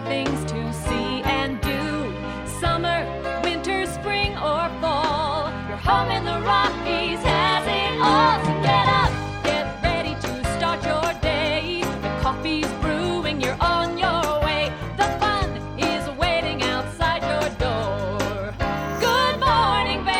things to see and do. Summer, winter, spring, or fall. Your home in the Rockies has it all. So get up, get ready to start your day. The coffee's brewing, you're on your way. The fun is waiting outside your door. Good morning, Vale.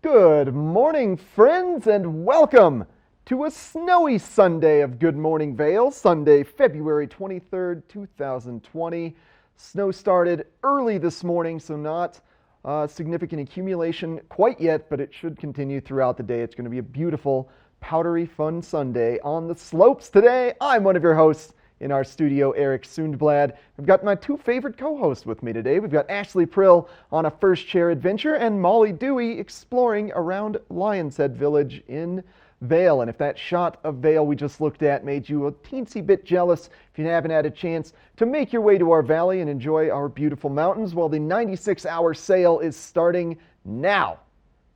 Good morning, friends, and welcome to a snowy Sunday of Good Morning Vale, Sunday, February 23rd, 2020. Snow started early this morning, so not significant accumulation quite yet, but it should continue throughout the day. It's going to be a beautiful, powdery, fun Sunday on the slopes today. I'm one of your hosts in our studio, Eric Sundblad. I've got my two favorite co-hosts with me today. We've got Ashley Prill on a first chair adventure and Molly Dewey exploring around Lion's Head Village in Vale. And if that shot of Vale we just looked at made you a teensy bit jealous, if you haven't had a chance to make your way to our valley and enjoy our beautiful mountains, well, the 96-hour sale is starting now.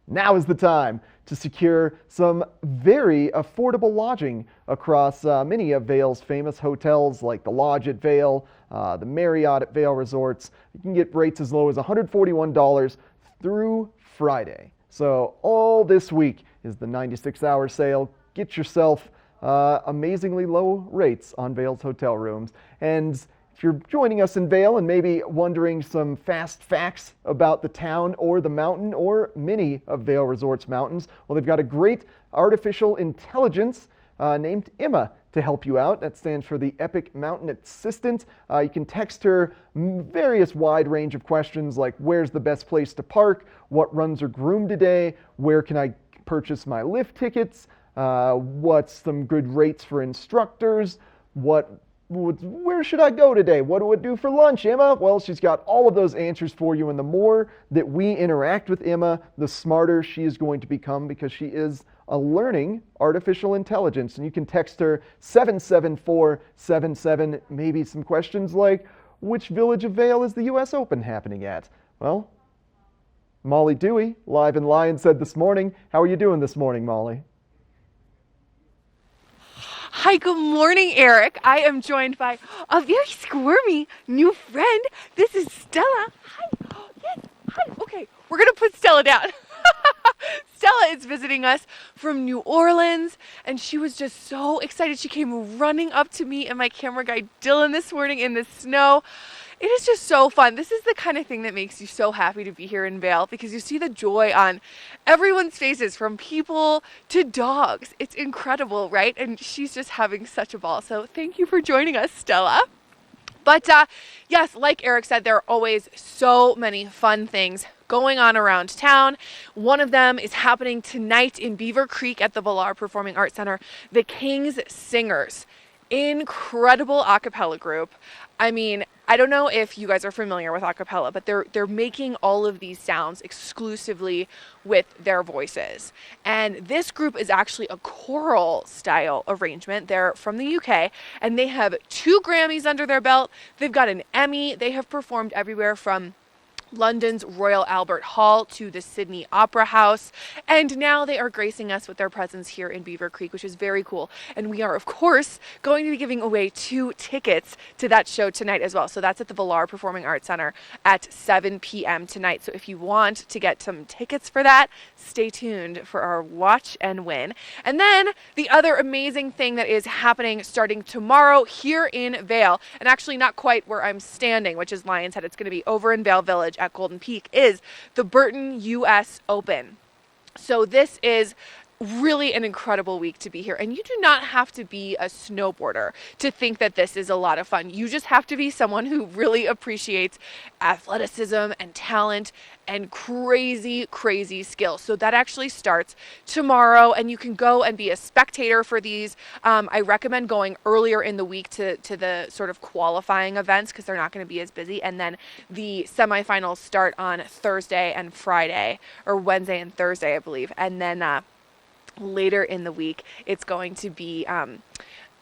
Now is the time to secure some very affordable lodging across many of Vale's famous hotels like the Lodge at Vale, the Marriott at Vale Resorts. You can get rates as low as $141 through Friday. So all this week is the 96-hour sale. Get yourself amazingly low rates on Vale's hotel rooms. And if you're joining us in Vale and maybe wondering some fast facts about the town or the mountain or many of Vale Resort's mountains, well, they've got a great artificial intelligence named Emma to help you out. That stands for the Epic Mountain Assistant. You can text her various wide range of questions like where's the best place to park, what runs are groomed today, where can I purchase my lift tickets, what's some good rates for instructors, where should I go today? What do I do for lunch, Emma? Well, she's got all of those answers for you, and the more that we interact with Emma, the smarter she is going to become because she is a learning artificial intelligence. And you can text her 77477, maybe some questions like, which village of Vale is the U.S. Open happening at? Well, Molly Dewey, live in Lion's Head this morning. How are you doing this morning, Molly? Hi, good morning, Eric. I am joined by a very squirmy new friend. This is Stella. Hi. Oh, yes. Hi. Okay, we're going to put Stella down. Stella is visiting us from New Orleans, and she was just so excited. She came running up to me and my camera guy, Dylan, this morning in the snow. It is just so fun. This is the kind of thing that makes you so happy to be here in Vale because you see the joy on everyone's faces, from people to dogs. It's incredible, right? And she's just having such a ball. So thank you for joining us, Stella. But yes, like Eric said, there are always so many fun things going on around town. One of them is happening tonight in Beaver Creek at the Villar Performing Arts Center. The King's Singers, incredible a cappella group. I mean, I don't know if you guys are familiar with a cappella, but they're making all of these sounds exclusively with their voices. And this group is actually a choral style arrangement. They're from the UK and they have 2 Grammys under their belt. They've got an Emmy. They have performed everywhere from London's Royal Albert Hall to the Sydney Opera House, and now they are gracing us with their presence here in Beaver Creek, which is very cool. And we are, of course, going to be giving away 2 tickets to that show tonight as well. So that's at the Villar Performing Arts Center at 7 p.m. tonight. So if you want to get some tickets for that, stay tuned for our Watch and Win. And then the other amazing thing that is happening starting tomorrow here in Vale, and actually not quite where I'm standing, which is Lion's Head, it's going to be over in Vale Village at Golden Peak, is the Burton U.S. Open. So this is really an incredible week to be here. And you do not have to be a snowboarder to think that this is a lot of fun. You just have to be someone who really appreciates athleticism and talent and crazy, crazy skill. So that actually starts tomorrow, and you can go and be a spectator for these. I recommend going earlier in the week to the sort of qualifying events because they're not going to be as busy. And then the semifinals start on Thursday and Friday, or Wednesday and Thursday, I believe. And then later in the week, it's going to be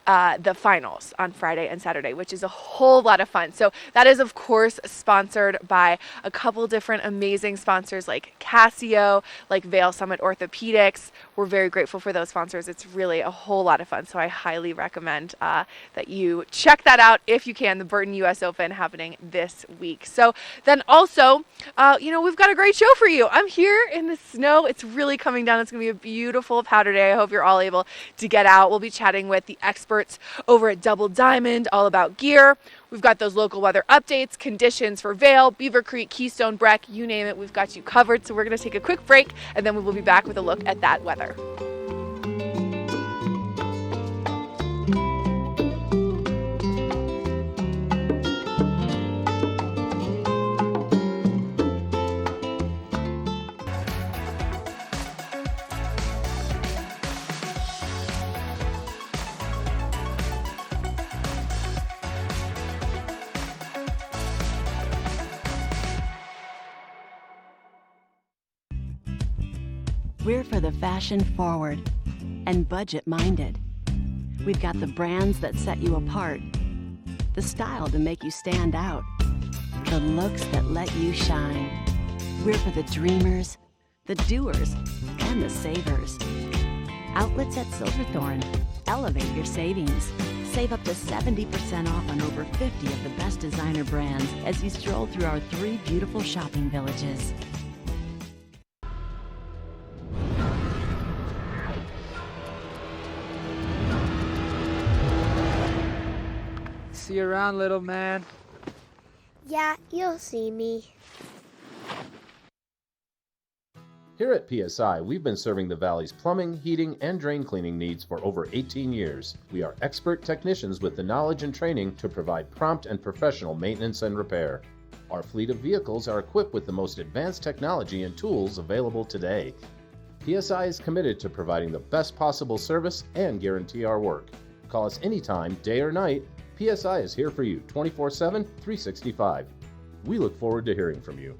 the finals on Friday and Saturday, which is a whole lot of fun. So that is, of course, sponsored by a couple different amazing sponsors like Casio, like Vail Summit Orthopedics. We're very grateful for those sponsors. It's really a whole lot of fun. So I highly recommend that you check that out if you can. The Burton US Open happening this week. So then also, we've got a great show for you. I'm here in the snow. It's really coming down. It's going to be a beautiful powder day. I hope you're all able to get out. We'll be chatting with the experts over at Double Diamond, all about gear. We've got those local weather updates, conditions for Vail, Beaver Creek, Keystone, Breck, you name it. We've got you covered. So we're going to take a quick break, and then we will be back with a look at that weather. We're for the fashion forward and budget minded. We've got the brands that set you apart, the style to make you stand out, the looks that let you shine. We're for the dreamers, the doers, and the savers. Outlets at Silverthorne. Elevate your savings. Save up to 70% off on over 50 of the best designer brands as you stroll through our 3 beautiful shopping villages. See you around, little man. Yeah, you'll see me. Here at PSI, we've been serving the Valley's plumbing, heating, and drain cleaning needs for over 18 years. We are expert technicians with the knowledge and training to provide prompt and professional maintenance and repair. Our fleet of vehicles are equipped with the most advanced technology and tools available today. PSI is committed to providing the best possible service and guarantee our work. Call us anytime, day or night. PSI is here for you 24/7, 365. We look forward to hearing from you.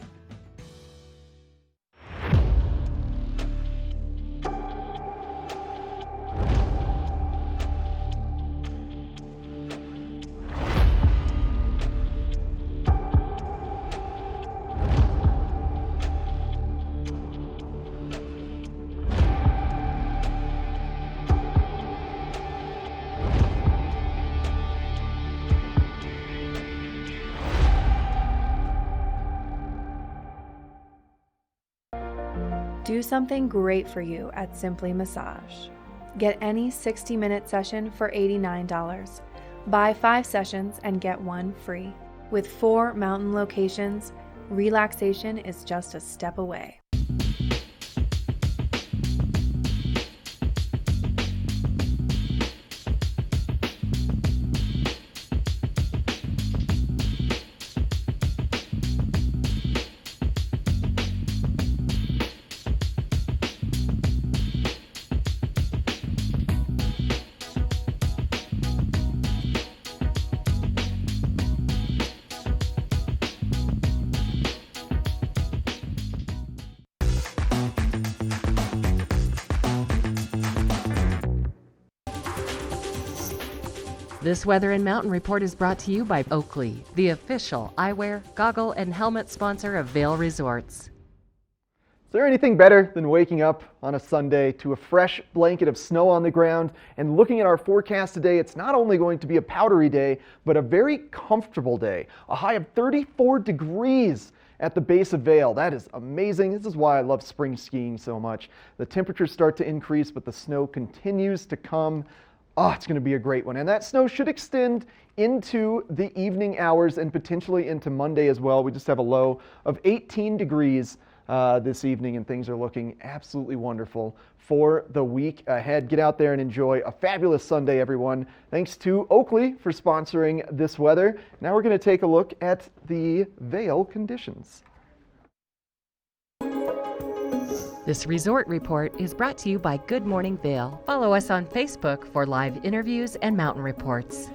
Do something great for you at Simply Massage. Get any 60-minute session for $89. Buy 5 sessions and get 1 free. With 4 mountain locations, relaxation is just a step away. This Weather and Mountain Report is brought to you by Oakley, the official eyewear, goggle, and helmet sponsor of Vail Resorts. Is there anything better than waking up on a Sunday to a fresh blanket of snow on the ground and looking at our forecast today? It's not only going to be a powdery day, but a very comfortable day. A high of 34 degrees at the base of Vail. That is amazing. This is why I love spring skiing so much. The temperatures start to increase, but the snow continues to come. Oh, it's going to be a great one. And that snow should extend into the evening hours and potentially into Monday as well. We just have a low of 18 degrees this evening, and things are looking absolutely wonderful for the week ahead. Get out there and enjoy a fabulous Sunday, everyone. Thanks to Oakley for sponsoring this weather. Now we're going to take a look at the Vail conditions. This resort report is brought to you by Good Morning Vail. Follow us on Facebook for live interviews and mountain reports.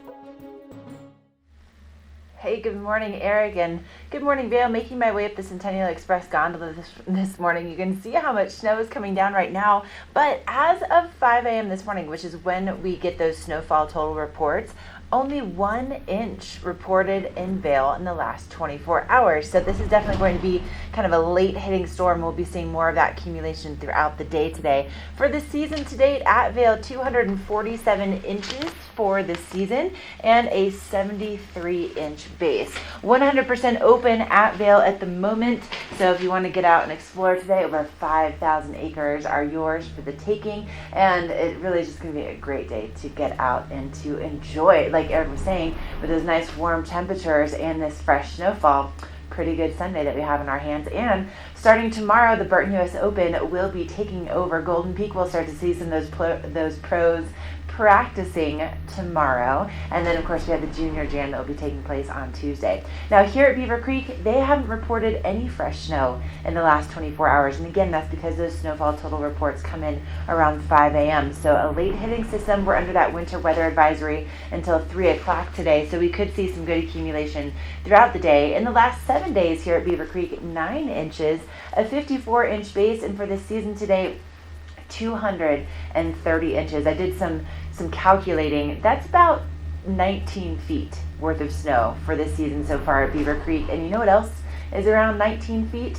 Hey, good morning, Eric, and good morning, Vale. Making my way up the Centennial Express gondola this morning. You can see how much snow is coming down right now, but as of 5 a.m. this morning, which is when we get those snowfall total reports, only 1 inch reported in Vail in the last 24 hours. So this is definitely going to be kind of a late hitting storm. We'll be seeing more of that accumulation throughout the day today. For the season to date at Vail, 247 inches for this season and a 73-inch base. 100% open at Vail at the moment. So if you want to get out and explore today, over 5,000 acres are yours for the taking. And it really is just going to be a great day to get out and to enjoy, like Eric was saying, with those nice warm temperatures and this fresh snowfall. Pretty good Sunday that we have in our hands. And starting tomorrow, the Burton US Open will be taking over Golden Peak. We'll start to see some of those pros practicing tomorrow. And then, of course, we have the Junior Jam that will be taking place on Tuesday. Now, here at Beaver Creek, they haven't reported any fresh snow in the last 24 hours. And again, that's because those snowfall total reports come in around 5 a.m. So a late hitting system. We're under that winter weather advisory until 3 o'clock today. So we could see some good accumulation throughout the day. In the last 7 days here at Beaver Creek, 9 inches, a 54-inch base. And for this season today, 230 inches. I did some calculating. That's about 19 feet worth of snow for this season so far at Beaver Creek. And you know what else is around 19 feet?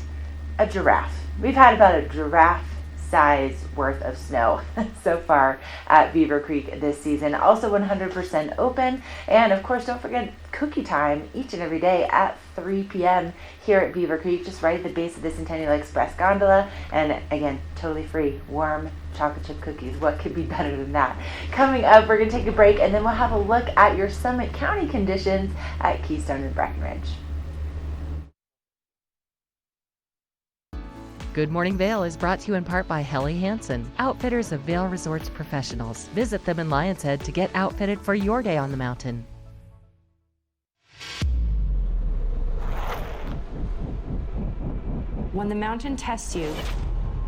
A giraffe. We've had about a giraffe size worth of snow so far at Beaver Creek this season. Also 100% open. And of course, don't forget cookie time each and every day at 3 p.m. here at Beaver Creek, just right at the base of the Centennial Express gondola. And again, totally free, warm chocolate chip cookies. What could be better than that? Coming up, we're going to take a break and then we'll have a look at your Summit County conditions at Keystone and Breckenridge. Good Morning Vail is brought to you in part by Helly Hansen, outfitters of Vail Resorts professionals. Visit them in Lion's Head to get outfitted for your day on the mountain. When the mountain tests you,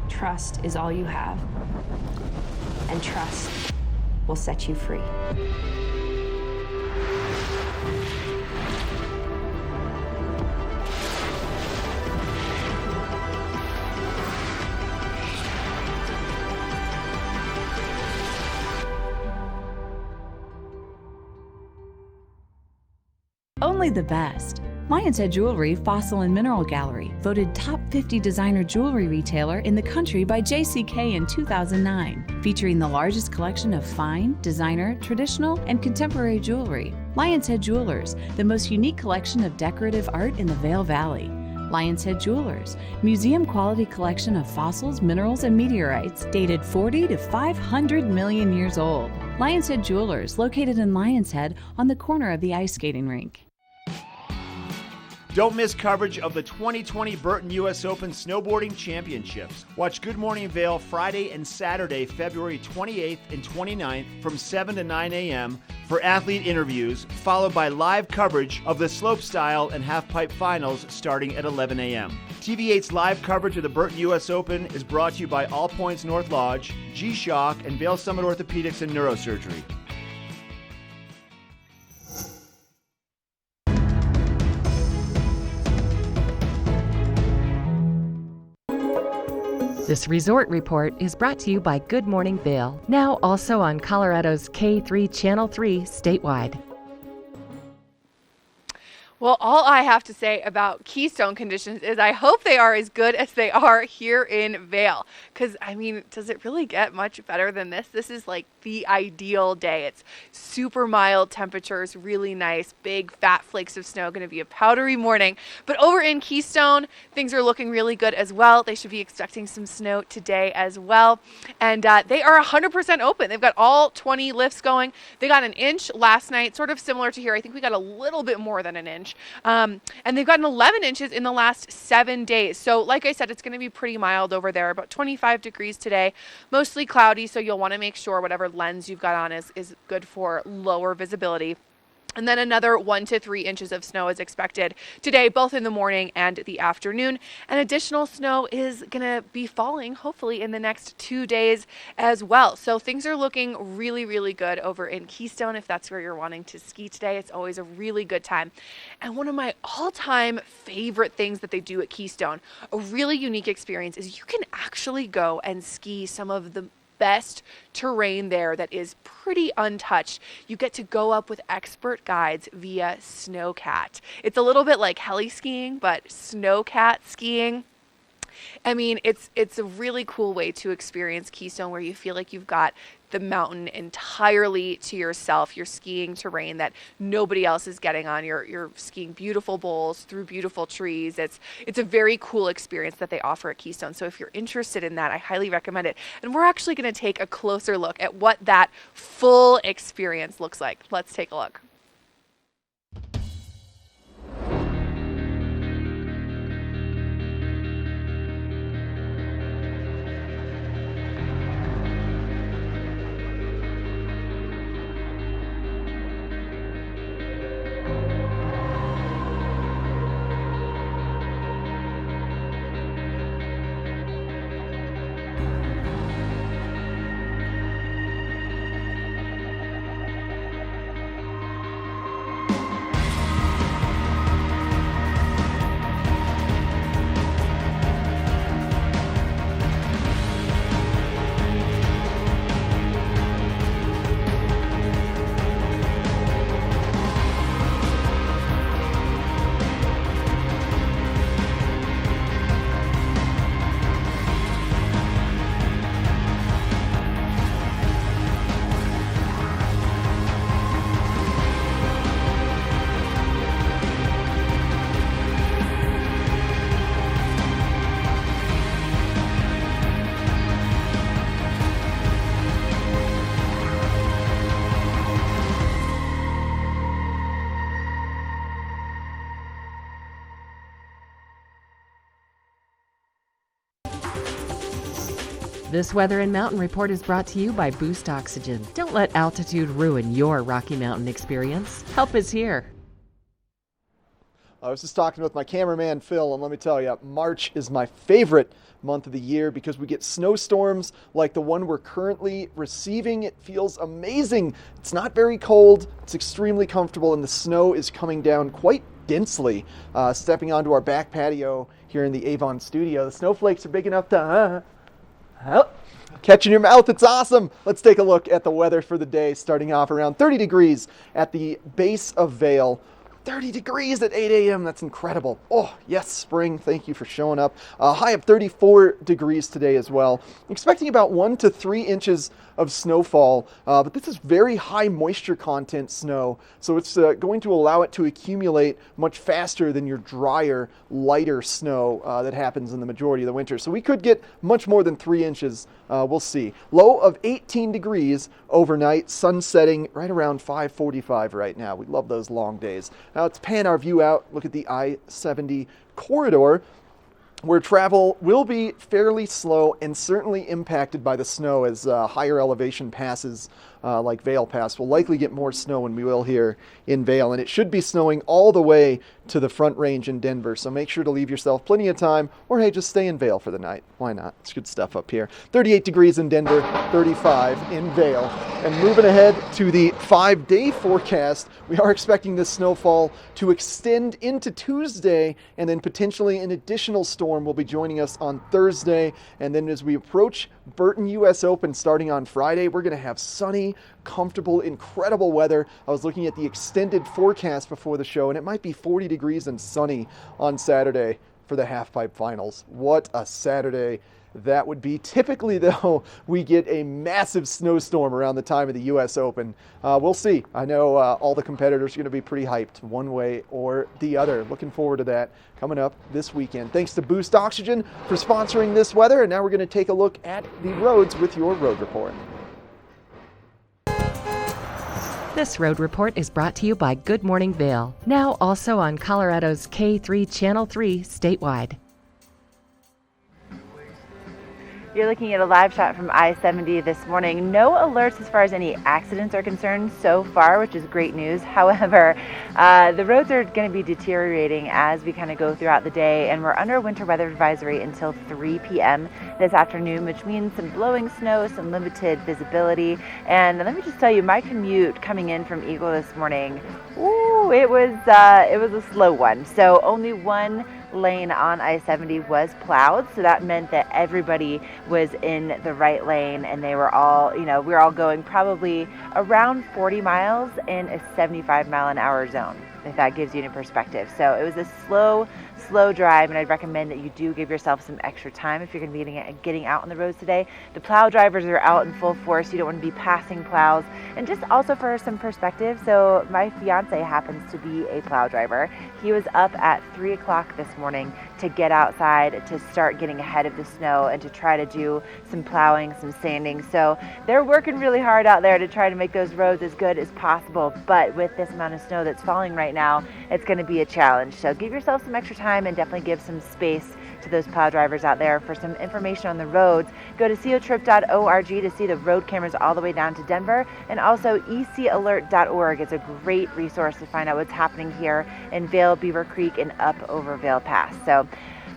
trust is all you have. And trust will set you free. Only the best. Lion's Head Jewelry Fossil and Mineral Gallery, voted top 50 designer jewelry retailer in the country by JCK in 2009, featuring the largest collection of fine, designer, traditional, and contemporary jewelry. Lion's Head Jewelers, the most unique collection of decorative art in the Vail Valley. Lion's Head Jewelers, museum quality collection of fossils, minerals, and meteorites dated 40 to 500 million years old. Lion's Head Jewelers, located in Lion's Head on the corner of the ice skating rink. Don't miss coverage of the 2020 Burton US Open Snowboarding Championships. Watch Good Morning Vail Friday and Saturday, February 28th and 29th from 7 to 9 a.m. for athlete interviews, followed by live coverage of the slopestyle and halfpipe finals starting at 11 a.m. TV8's live coverage of the Burton US Open is brought to you by All Points North Lodge, G-Shock, and Vail Summit Orthopedics and Neurosurgery. This resort report is brought to you by Good Morning Vail, now also on Colorado's K3 Channel 3 statewide. Well, all I have to say about Keystone conditions is I hope they are as good as they are here in Vail. Because, I mean, does it really get much better than this? This is like the ideal day. It's super mild temperatures, really nice, big fat flakes of snow, going to be a powdery morning. But over in Keystone, things are looking really good as well. They should be expecting some snow today as well. And they are 100% open. They've got all 20 lifts going. They got an inch last night, sort of similar to here. I think we got a little bit more than an inch. And they've gotten 11 inches in the last 7 days. So like I said, it's going to be pretty mild over there, about 25 degrees today, mostly cloudy. So you'll want to make sure whatever lens you've got on is good for lower visibility. And then another 1 to 3 inches of snow is expected today, both in the morning and the afternoon. And additional snow is going to be falling, hopefully, in the next 2 days as well. So things are looking really, really good over in Keystone. If that's where you're wanting to ski today, it's always a really good time. And one of my all-time favorite things that they do at Keystone, a really unique experience, is you can actually go and ski some of the best terrain there that is pretty untouched. You get to go up with expert guides via snowcat. It's a little bit like heli skiing, but snowcat skiing. I mean, it's a really cool way to experience Keystone, where you feel like you've got the mountain entirely to yourself. You're skiing terrain that nobody else is getting on. You're skiing beautiful bowls through beautiful trees. It's a very cool experience that they offer at Keystone. So if you're interested in that, I highly recommend it. And we're actually going to take a closer look at what that full experience looks like. Let's take a look. This Weather and Mountain Report is brought to you by Boost Oxygen. Don't let altitude ruin your Rocky Mountain experience. Help is here. I was just talking with my cameraman, Phil, and let me tell you, March is my favorite month of the year because we get snowstorms like the one we're currently receiving. It feels amazing. It's not very cold. It's extremely comfortable, and the snow is coming down quite densely. Stepping onto our back patio here in the Avon studio, the snowflakes are big enough to catch in your mouth. It's awesome. Let's take a look at the weather for the day, starting off around 30 degrees at the base of Vail. 30 degrees at 8 a.m. That's incredible. Oh, yes, spring. Thank you for showing up. High of 34 degrees today as well. Expecting about 1 to 3 inches of snowfall, but this is very high moisture content snow, so it's going to allow it to accumulate much faster than your drier, lighter snow that happens in the majority of the winter. So we could get much more than 3 inches. We'll see. Low of 18 degrees overnight, sun setting right around 5:45 right now. We love those long days. Now let's pan our view out, look at the I-70 corridor, where travel will be fairly slow and certainly impacted by the snow as higher elevation passes like Vail Pass will likely get more snow than we will here in Vail. And it should be snowing all the way to the Front Range in Denver. So make sure to leave yourself plenty of time, or hey, just stay in Vail for the night. Why not? It's good stuff up here. 38 degrees in Denver, 35 in Vail. And moving ahead to the 5-day forecast, we are expecting this snowfall to extend into Tuesday, and then potentially an additional storm will be joining us on Thursday. And then as we approach Burton US Open starting on Friday, we're going to have sunny, comfortable, incredible weather. I was looking at the extended forecast before the show, and it might be 40 degrees and sunny on Saturday for the halfpipe finals. What a Saturday that would be. Typically, though, we get a massive snowstorm around the time of the U.S. Open. We'll see. I know all the competitors are going to be pretty hyped one way or the other. Looking forward to that coming up this weekend. Thanks to Boost Oxygen for sponsoring this weather. And now we're going to take a look at the roads with your road report. This road report is brought to you by Good Morning Vail, now also on Colorado's K3 Channel 3 statewide. You're looking at a live shot from I-70 this morning. No alerts as far as any accidents are concerned so far, which is great news. However, the roads are going to be deteriorating as we kind of go throughout the day, and we're under a winter weather advisory until 3 p.m. this afternoon, which means some blowing snow, some limited visibility. And let me just tell you, my commute coming in from Eagle this morning, ooh, it was a slow one. So only one lane on I-70 was plowed, so that meant that everybody was in the right lane, and they were all, we were all going probably around 40 miles in a 75-mile-an-hour zone, if that gives you any perspective. So it was a slow drive, and I'd recommend that you do give yourself some extra time if you're going to be getting out on the roads today. The plow drivers are out in full force. You don't want to be passing plows. And just also for some perspective, so my fiance happens to be a plow driver. He was up at 3 o'clock this morning to get outside to start getting ahead of the snow and to try to do some plowing, some sanding. So they're working really hard out there to try to make those roads as good as possible. But with this amount of snow that's falling right now, it's going to be a challenge. So give yourself some extra time and definitely give some space to those plow drivers out there. For some information on the roads, go to cotrip.org to see the road cameras all the way down to Denver, and also ecalert.org is a great resource to find out what's happening here in Vail, Beaver Creek, and up over Vail Pass. So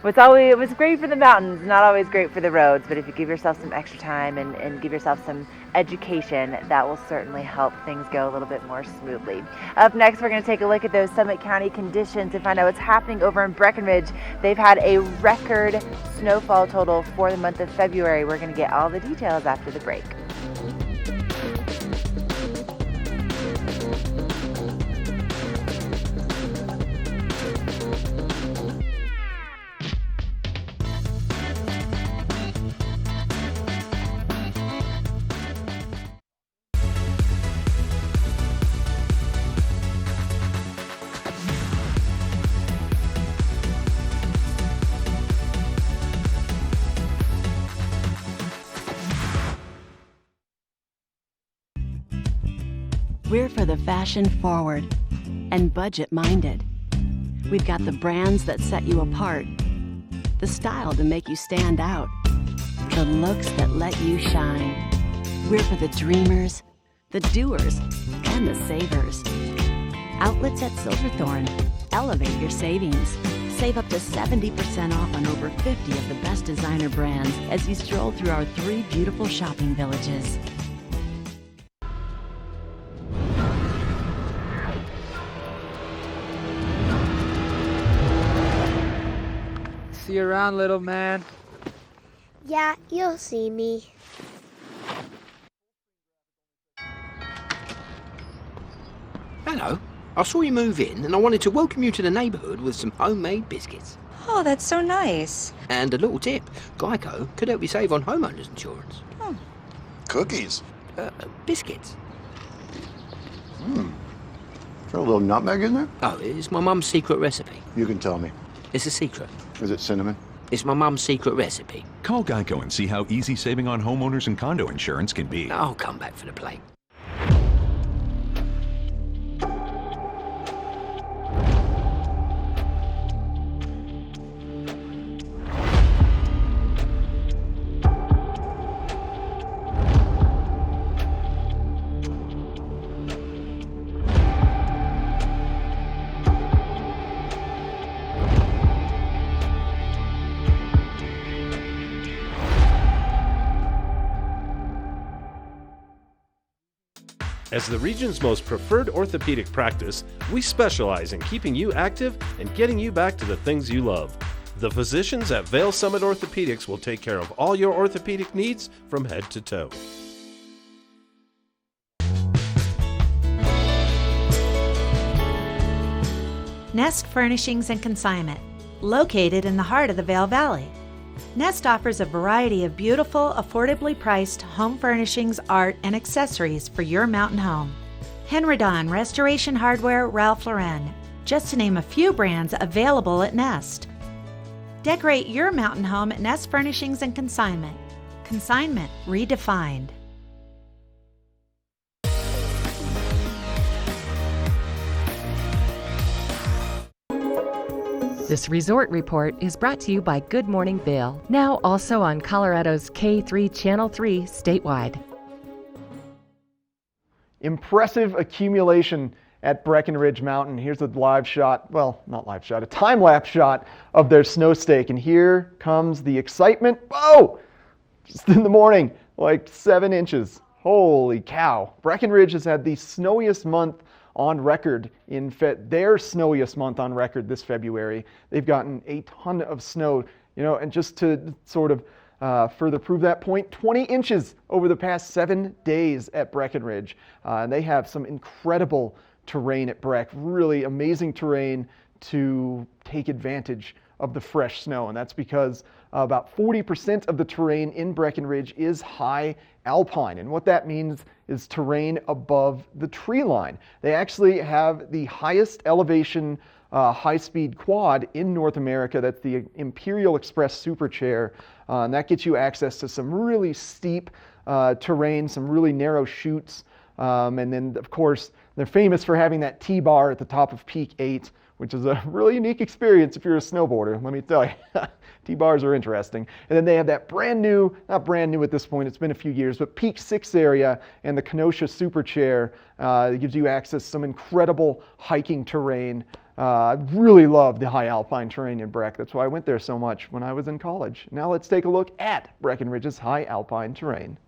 it was great for the mountains, not always great for the roads, but if you give yourself some extra time and give yourself some education, that will certainly help things go a little bit more smoothly. Up next, we're going to take a look at those Summit County conditions and find out what's happening over in Breckenridge. They've had a record snowfall total for the month of February. We're going to get all the details after the break. We're for the fashion forward and budget minded. We've got the brands that set you apart, the style to make you stand out, the looks that let you shine. We're for the dreamers, the doers, and the savers. Outlets at Silverthorne. Elevate your savings. Save up to 70% off on over 50 of the best designer brands as you stroll through our 3 beautiful shopping villages. See you around, little man. Yeah, you'll see me. Hello. I saw you move in and I wanted to welcome you to the neighbourhood with some homemade biscuits. Oh, that's so nice. And a little tip, Geico could help you save on homeowners insurance. Oh. Cookies? Biscuits. Is there a little nutmeg in there? Oh, it's my mum's secret recipe. You can tell me. It's a secret. Is it cinnamon? It's my mum's secret recipe. Call Geico and see how easy saving on homeowners and condo insurance can be. I'll come back for the plate. As the region's most preferred orthopedic practice, we specialize in keeping you active and getting you back to the things you love. The physicians at Vail Summit Orthopedics will take care of all your orthopedic needs from head to toe. Nest Furnishings and Consignment, located in the heart of the Vail Valley. Nest offers a variety of beautiful, affordably priced home furnishings, art, and accessories for your mountain home. Henredon, Restoration Hardware, Ralph Lauren, just to name a few brands available at Nest. Decorate your mountain home at Nest Furnishings and Consignment. Consignment redefined. This resort report is brought to you by Good Morning Vail, now also on Colorado's K3 Channel 3 statewide. Impressive accumulation at Breckenridge Mountain. Here's a live shot, well, not live shot, a time-lapse shot of their snow stake. And here comes the excitement. Whoa! Just in the morning, like 7 inches. Holy cow. Breckenridge has had the snowiest month on record their snowiest month on record this February. They've gotten a ton of snow, and just to sort of further prove that point, 20 inches over the past 7 days at Breckenridge. And they have some incredible terrain at Breck, really amazing terrain to take advantage of the fresh snow. And that's because about 40% of the terrain in Breckenridge is high alpine. And what that means is terrain above the tree line. They actually have the highest elevation high-speed quad in North America. That's the Imperial Express Super Chair. And that gets you access to some really steep terrain, some really narrow chutes. And then, of course, they're famous for having that T-bar at the top of Peak 8, which is a really unique experience if you're a snowboarder, let me tell you. T-bars are interesting. And then they have that brand new, not brand new at this point, it's been a few years, but Peak 6 area and the Kenosha Super Chair that gives you access to some incredible hiking terrain. I really love the high alpine terrain in Breck. That's why I went there so much when I was in college. Now let's take a look at Breckenridge's high alpine terrain.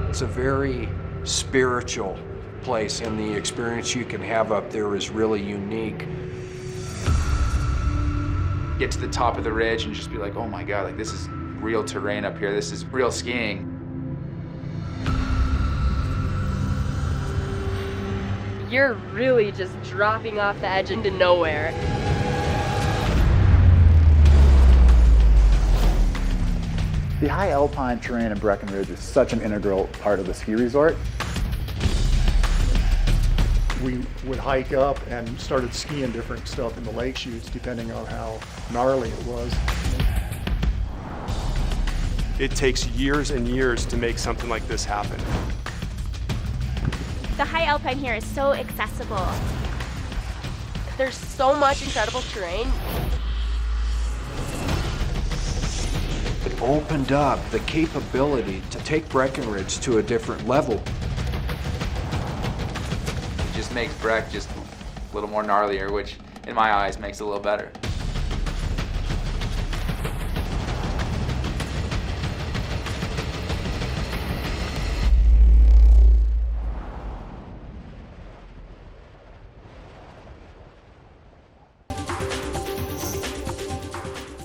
It's a very spiritual place, and the experience you can have up there is really unique. Get to the top of the ridge and just be like, oh my God, like this is real terrain up here. This is real skiing. You're really just dropping off the edge into nowhere. The high alpine terrain in Breckenridge is such an integral part of the ski resort. We would hike up and started skiing different stuff in the lake chutes depending on how gnarly it was. It takes years and years to make something like this happen. The high alpine here is so accessible. There's so much incredible terrain. It opened up the capability to take Breckenridge to a different level. It just makes Breck just a little more gnarlier, which in my eyes makes it a little better.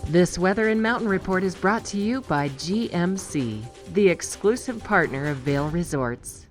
This Weather and Mountain Report is brought to you by GMC, the exclusive partner of Vail Resorts.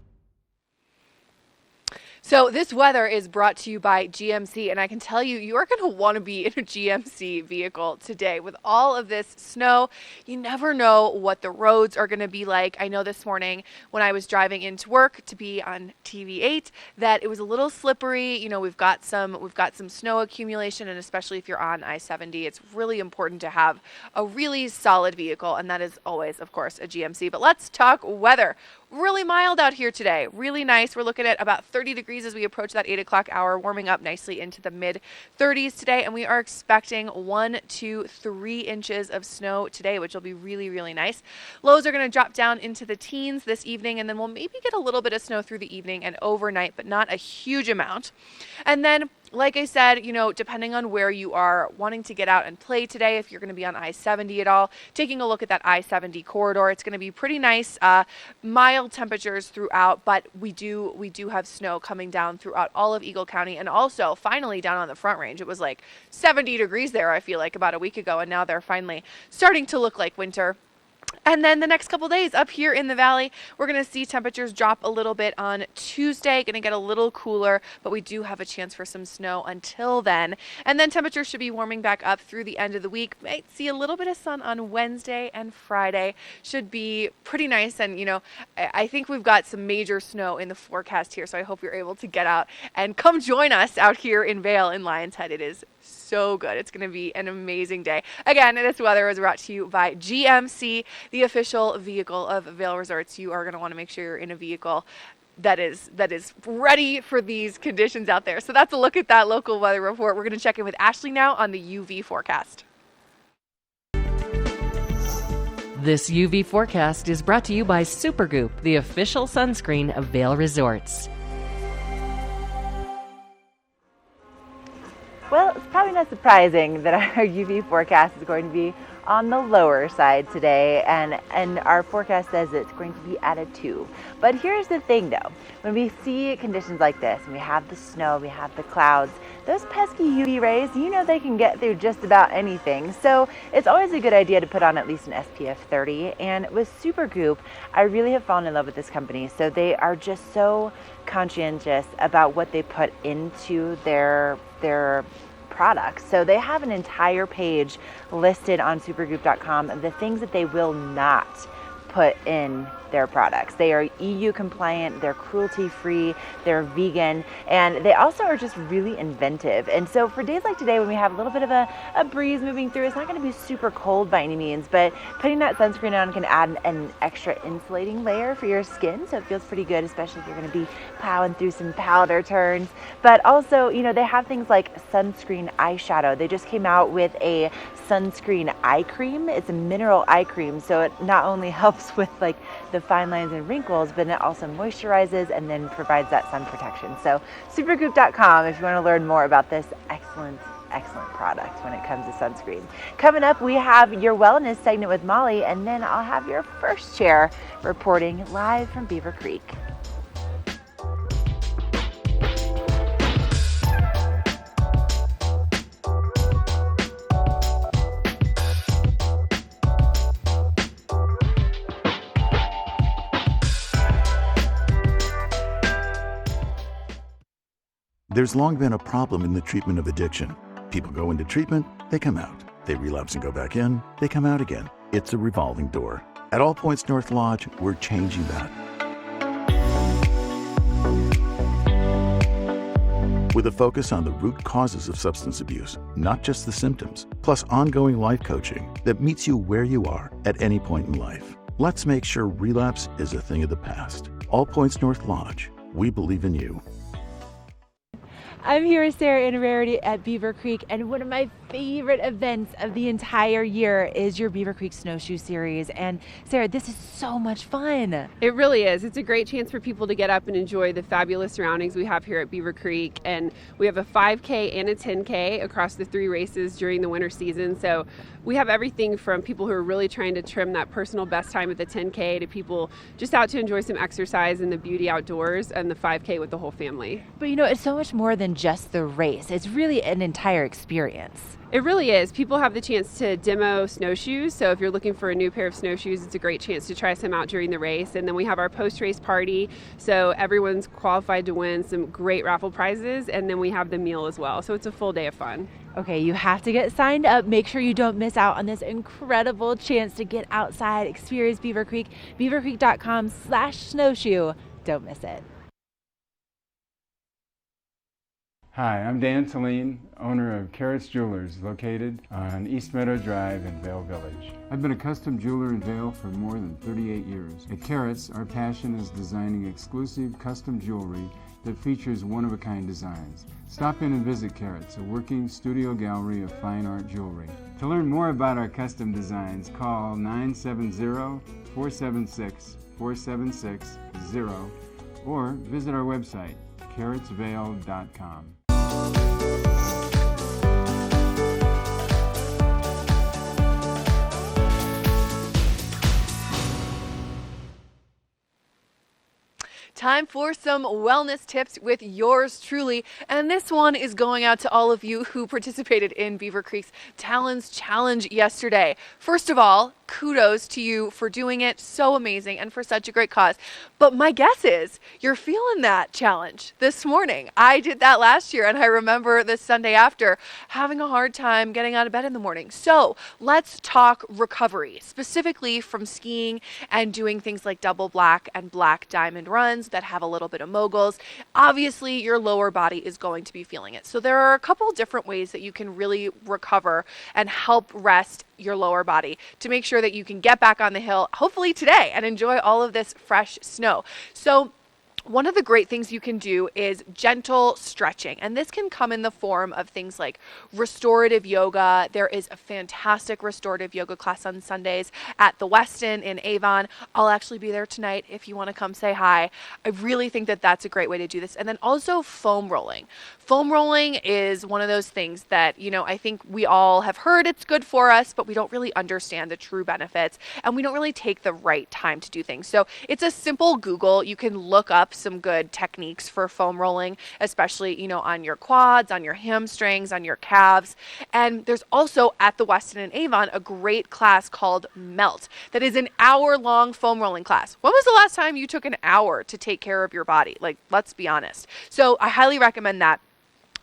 So this weather is brought to you by GMC, and I can tell you, you are going to want to be in a GMC vehicle today. With all of this snow, you never know what the roads are going to be like. I know this morning when I was driving into work to be on TV8 that it was a little slippery. You know, we've got some snow accumulation, and especially if you're on I-70, it's really important to have a really solid vehicle, and that is always, of course, a GMC. But let's talk weather. Really mild out here today. Really nice. We're looking at about 30 degrees as we approach that 8 o'clock hour, warming up nicely into the mid 30s today. And we are expecting 1 to 3 inches of snow today, which will be really, really nice. Lows are going to drop down into the teens this evening, and then we'll maybe get a little bit of snow through the evening and overnight, but not a huge amount. And then, like I said, you know, depending on where you are wanting to get out and play today, if you're going to be on I-70 at all, taking a look at that I-70 corridor, it's going to be pretty nice, mild temperatures throughout, but we do have snow coming down throughout all of Eagle County, and also finally down on the Front Range. It was like 70 degrees there, I feel like, about a week ago, and now they're finally starting to look like winter. And then the next couple days up here in the valley, we're going to see temperatures drop a little bit on Tuesday, going to get a little cooler, but we do have a chance for some snow until then. And then temperatures should be warming back up through the end of the week. Might see a little bit of sun on Wednesday and Friday. Should be pretty nice. And, you know, I think we've got some major snow in the forecast here, so I hope you're able to get out and come join us out here in Vail in Lions Head. It is so good. It's going to be an amazing day. Again, this weather is brought to you by GMC, the official vehicle of Vail Resorts. You are going to want to make sure you're in a vehicle that is ready for these conditions out there. So that's a look at that local weather report. We're going to check in with Ashley now on the UV forecast. This UV forecast is brought to you by Supergoop, the official sunscreen of Vail Resorts. Well, it's probably not surprising that our UV forecast is going to be on the lower side today, and our forecast says it's going to be at a 2. But here's the thing though, when we see conditions like this, and we have the snow, we have the clouds, those pesky UV rays, you know they can get through just about anything. So it's always a good idea to put on at least an SPF 30. And with Supergoop, I really have fallen in love with this company. So they are just so conscientious about what they put into their products. So they have an entire page listed on supergoop.com of the things that they will not put in their products. They are EU compliant, they're cruelty free, they're vegan, and they also are just really inventive. And so for days like today when we have a little bit of a breeze moving through, it's not going to be super cold by any means, but putting that sunscreen on can add an extra insulating layer for your skin, so it feels pretty good, especially if you're going to be plowing through some powder turns. But also, you know, they have things like sunscreen eyeshadow. They just came out with a sunscreen eye cream. It's a mineral eye cream, so it not only helps with like the fine lines and wrinkles, but it also moisturizes and then provides that sun protection. So supergoop.com if you want to learn more about this excellent product when it comes to sunscreen. Coming up, we have your wellness segment with Molly, and then I'll have your first chair reporting live from Beaver Creek. There's long been a problem in the treatment of addiction. People go into treatment, they come out. They relapse and go back in, they come out again. It's a revolving door. At All Points North Lodge, we're changing that. With a focus on the root causes of substance abuse, not just the symptoms, plus ongoing life coaching that meets you where you are at any point in life. Let's make sure relapse is a thing of the past. All Points North Lodge, we believe in you. I'm here with Sarah and Rarity at Beaver Creek, and one of my favorite events of the entire year is your Beaver Creek Snowshoe Series. And Sarah, this is so much fun. It really is. It's a great chance for people to get up and enjoy the fabulous surroundings we have here at Beaver Creek. And we have a 5K and a 10K across the 3 races during the winter season. So we have everything from people who are really trying to trim that personal best time at the 10K to people just out to enjoy some exercise and the beauty outdoors, and the 5K with the whole family. But you know, it's so much more than just the race. It's really an entire experience. It really is. People have the chance to demo snowshoes. So if you're looking for a new pair of snowshoes, it's a great chance to try some out during the race. And then we have our post-race party. So everyone's qualified to win some great raffle prizes. And then we have the meal as well. So it's a full day of fun. Okay, you have to get signed up. Make sure you don't miss out on this incredible chance to get outside, experience Beaver Creek. beavercreek.com/snowshoe. Don't miss it. Hi, I'm Dan Saline, owner of Carrots Jewelers, located on East Meadow Drive in Vail Village. I've been a custom jeweler in Vail for more than 38 years. At Carrots, our passion is designing exclusive custom jewelry that features one-of-a-kind designs. Stop in and visit Carrots, a working studio gallery of fine art jewelry. To learn more about our custom designs, call 970-476-4760 or visit our website, carrotsvail.com. Time for some wellness tips with yours truly. And this one is going out to all of you who participated in Beaver Creek's Talons Challenge yesterday. First of all, kudos to you for doing it. So amazing and for such a great cause. But my guess is you're feeling that challenge this morning. I did that last year, and I remember the Sunday after having a hard time getting out of bed in the morning. So let's talk recovery, specifically from skiing and doing things like double black and black diamond runs that have a little bit of moguls. Obviously, your lower body is going to be feeling it. So there are a couple different ways that you can really recover and help rest your lower body to make sure sure that you can get back on the hill, hopefully today, and enjoy all of this fresh snow. So one of the great things you can do is gentle stretching, and this can come in the form of things like restorative yoga. There is a fantastic restorative yoga class on Sundays at the Westin in Avon. I'll actually be there tonight if you want to come say hi. I really think that that's a great way to do this. And then also foam rolling. Foam rolling is one of those things that, you know, I think we all have heard it's good for us, but we don't really understand the true benefits, and we don't really take the right time to do things. So it's a simple Google. You can look up some good techniques for foam rolling, especially, you know, on your quads, on your hamstrings, on your calves. And there's also at the Westin in Avon a great class called Melt that is an hour-long foam rolling class. When was the last time you took an hour to take care of your body? Like, let's be honest. So I highly recommend that.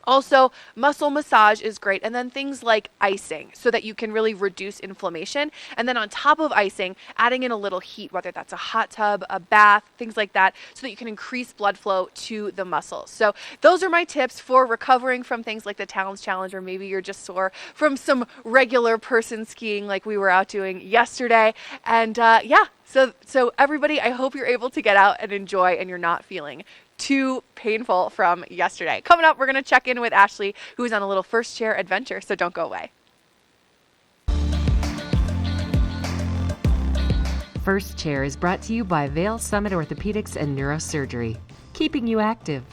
Also, muscle massage is great, and then things like icing so that you can really reduce inflammation. And then on top of icing, adding in a little heat, whether that's a hot tub, a bath, things like that, so that you can increase blood flow to the muscles. So those are my tips for recovering from things like the Talons Challenge, or maybe you're just sore from some regular person skiing like we were out doing yesterday. And yeah, so everybody, I hope you're able to get out and enjoy, and you're not feeling too painful from yesterday. Coming up, we're going to check in with Ashley, who's on a little first chair adventure, so don't go away. First Chair is brought to you by Vail Summit Orthopedics and Neurosurgery, keeping you active.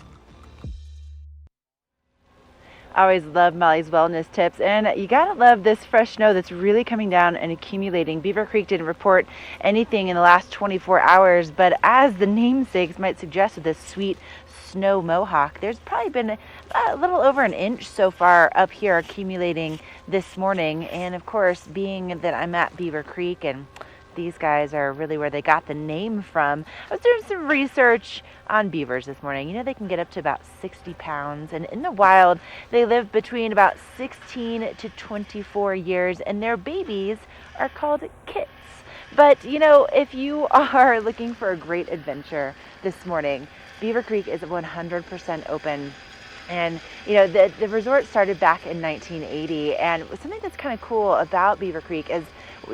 I always love Molly's wellness tips, and you gotta love this fresh snow that's really coming down and accumulating. Beaver Creek didn't report anything in the last 24 hours, but as the namesakes might suggest with this sweet snow mohawk, there's probably been a little over an inch so far up here accumulating this morning. And of course, being that I'm at Beaver Creek and these guys are really where they got the name from, I was doing some research on beavers this morning. You know, they can get up to about 60 pounds, and in the wild they live between about 16 to 24 years, and their babies are called kits. But you know, if you are looking for a great adventure this morning, Beaver Creek is 100% open. And you know, the resort started back in 1980, and something that's kind of cool about Beaver Creek is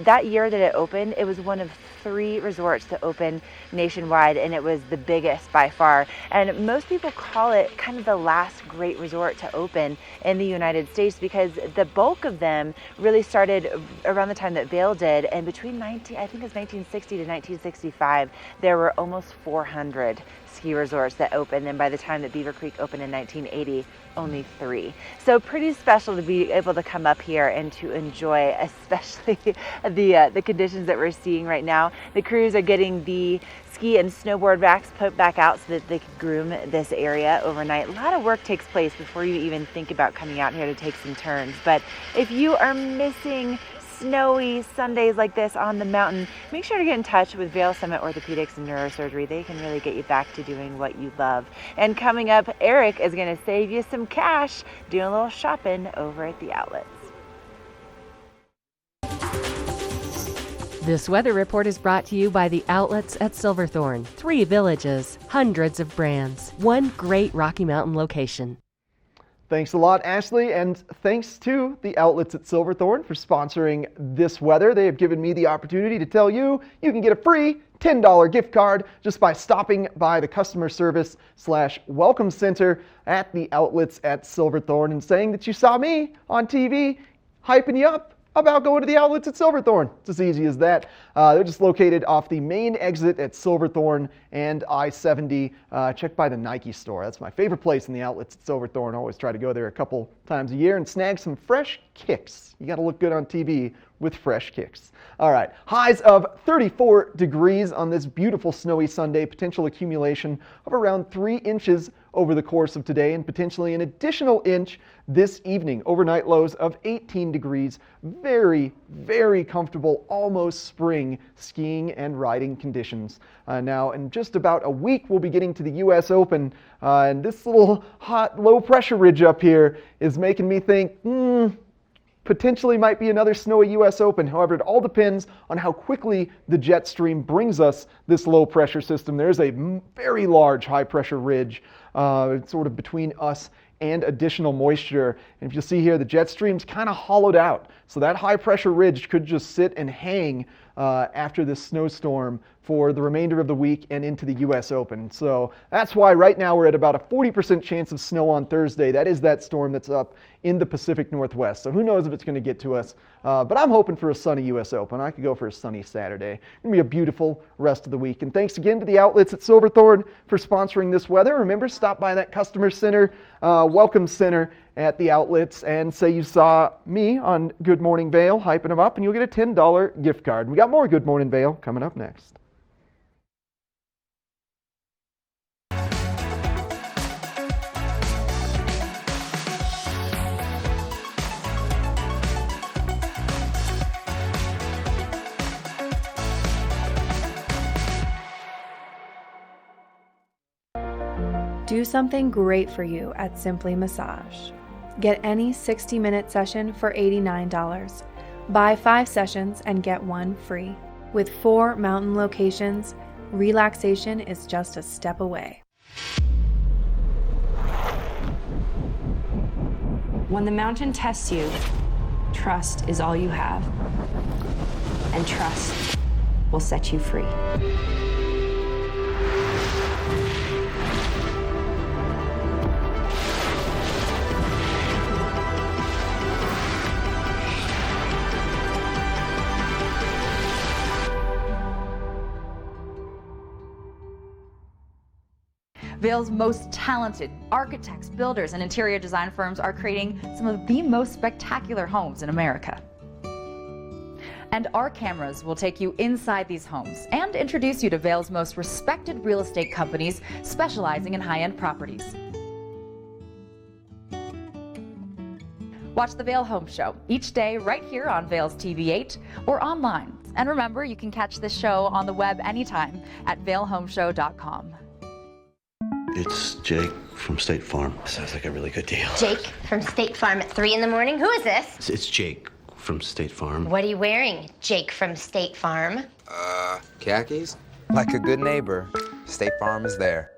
that year that it opened, it was one of 3 resorts to open nationwide, and it was the biggest by far. And most people call it kind of the last great resort to open in the United States, because the bulk of them really started around the time that Vail did, and between 1960 to 1965, there were almost 400 ski resorts that opened, and by the time that Beaver Creek opened in 1980, only 3. So pretty special to be able to come up here and to enjoy, especially the conditions that we're seeing right now. The crews are getting the ski and snowboard racks put back out so that they can groom this area overnight. A lot of work takes place before you even think about coming out here to take some turns. But if you are missing snowy Sundays like this on the mountain, make sure to get in touch with Vail Summit Orthopedics and Neurosurgery. They can really get you back to doing what you love. And coming up, Eric is going to save you some cash doing a little shopping over at the outlets. This weather report is brought to you by the outlets at Silverthorne. 3 villages, hundreds of brands, one great Rocky Mountain location. Thanks a lot, Ashley, and thanks to the outlets at Silverthorne for sponsoring this weather. They have given me the opportunity to tell you you can get a free $10 gift card just by stopping by the customer service/welcome center at the outlets at Silverthorne and saying that you saw me on TV hyping you up about going to the outlets at Silverthorne. It's as easy as that. They're just located off the main exit at Silverthorne and I-70. Check by the Nike store. That's my favorite place in the outlets at Silverthorne. I always try to go there a couple times a year and snag some fresh kicks. You got to look good on TV with fresh kicks. All right, highs of 34 degrees on this beautiful snowy Sunday, potential accumulation of around 3 inches over the course of today, and potentially an additional inch this evening. Overnight lows of 18 degrees. Very, very comfortable, almost spring skiing and riding conditions. Now, in just about a week, we'll be getting to the U.S. Open, and this little hot, low-pressure ridge up here is making me think, potentially might be another snowy U.S. Open. However, it all depends on how quickly the jet stream brings us this low pressure system. There's a very large high pressure ridge sort of between us and additional moisture. And if you see here, the jet stream's kind of hollowed out. So that high pressure ridge could just sit and hang after this snowstorm for the remainder of the week and into the U.S. Open. So that's why right now we're at about a 40% chance of snow on Thursday. That is that storm that's up in the Pacific Northwest. So who knows if it's going to get to us. But I'm hoping for a sunny U.S. Open. I could go for a sunny Saturday. It's going to be a beautiful rest of the week. And thanks again to the outlets at Silverthorne for sponsoring this weather. Remember, stop by that customer center, welcome center at the outlets and say you saw me on Good Morning Vail hyping them up, and you'll get a $10 gift card. We got more Good Morning Vail coming up next. Do something great for you at Simply Massage. Get any 60-minute session for $89. Buy 5 sessions and get 1 free. With 4 mountain locations, relaxation is just a step away. When the mountain tests you, trust is all you have. And trust will set you free. Vail's most talented architects, builders, and interior design firms are creating some of the most spectacular homes in America. And our cameras will take you inside these homes and introduce you to Vail's most respected real estate companies specializing in high-end properties. Watch the Vail Home Show each day right here on Vail's TV8 or online. And remember, you can catch this show on the web anytime at vailhomeshow.com. It's Jake from State Farm. Sounds like a really good deal. Jake from State Farm at 3 in the morning. Who is this? It's Jake from State Farm. What are you wearing, Jake from State Farm? Khakis? Like a good neighbor, State Farm is there.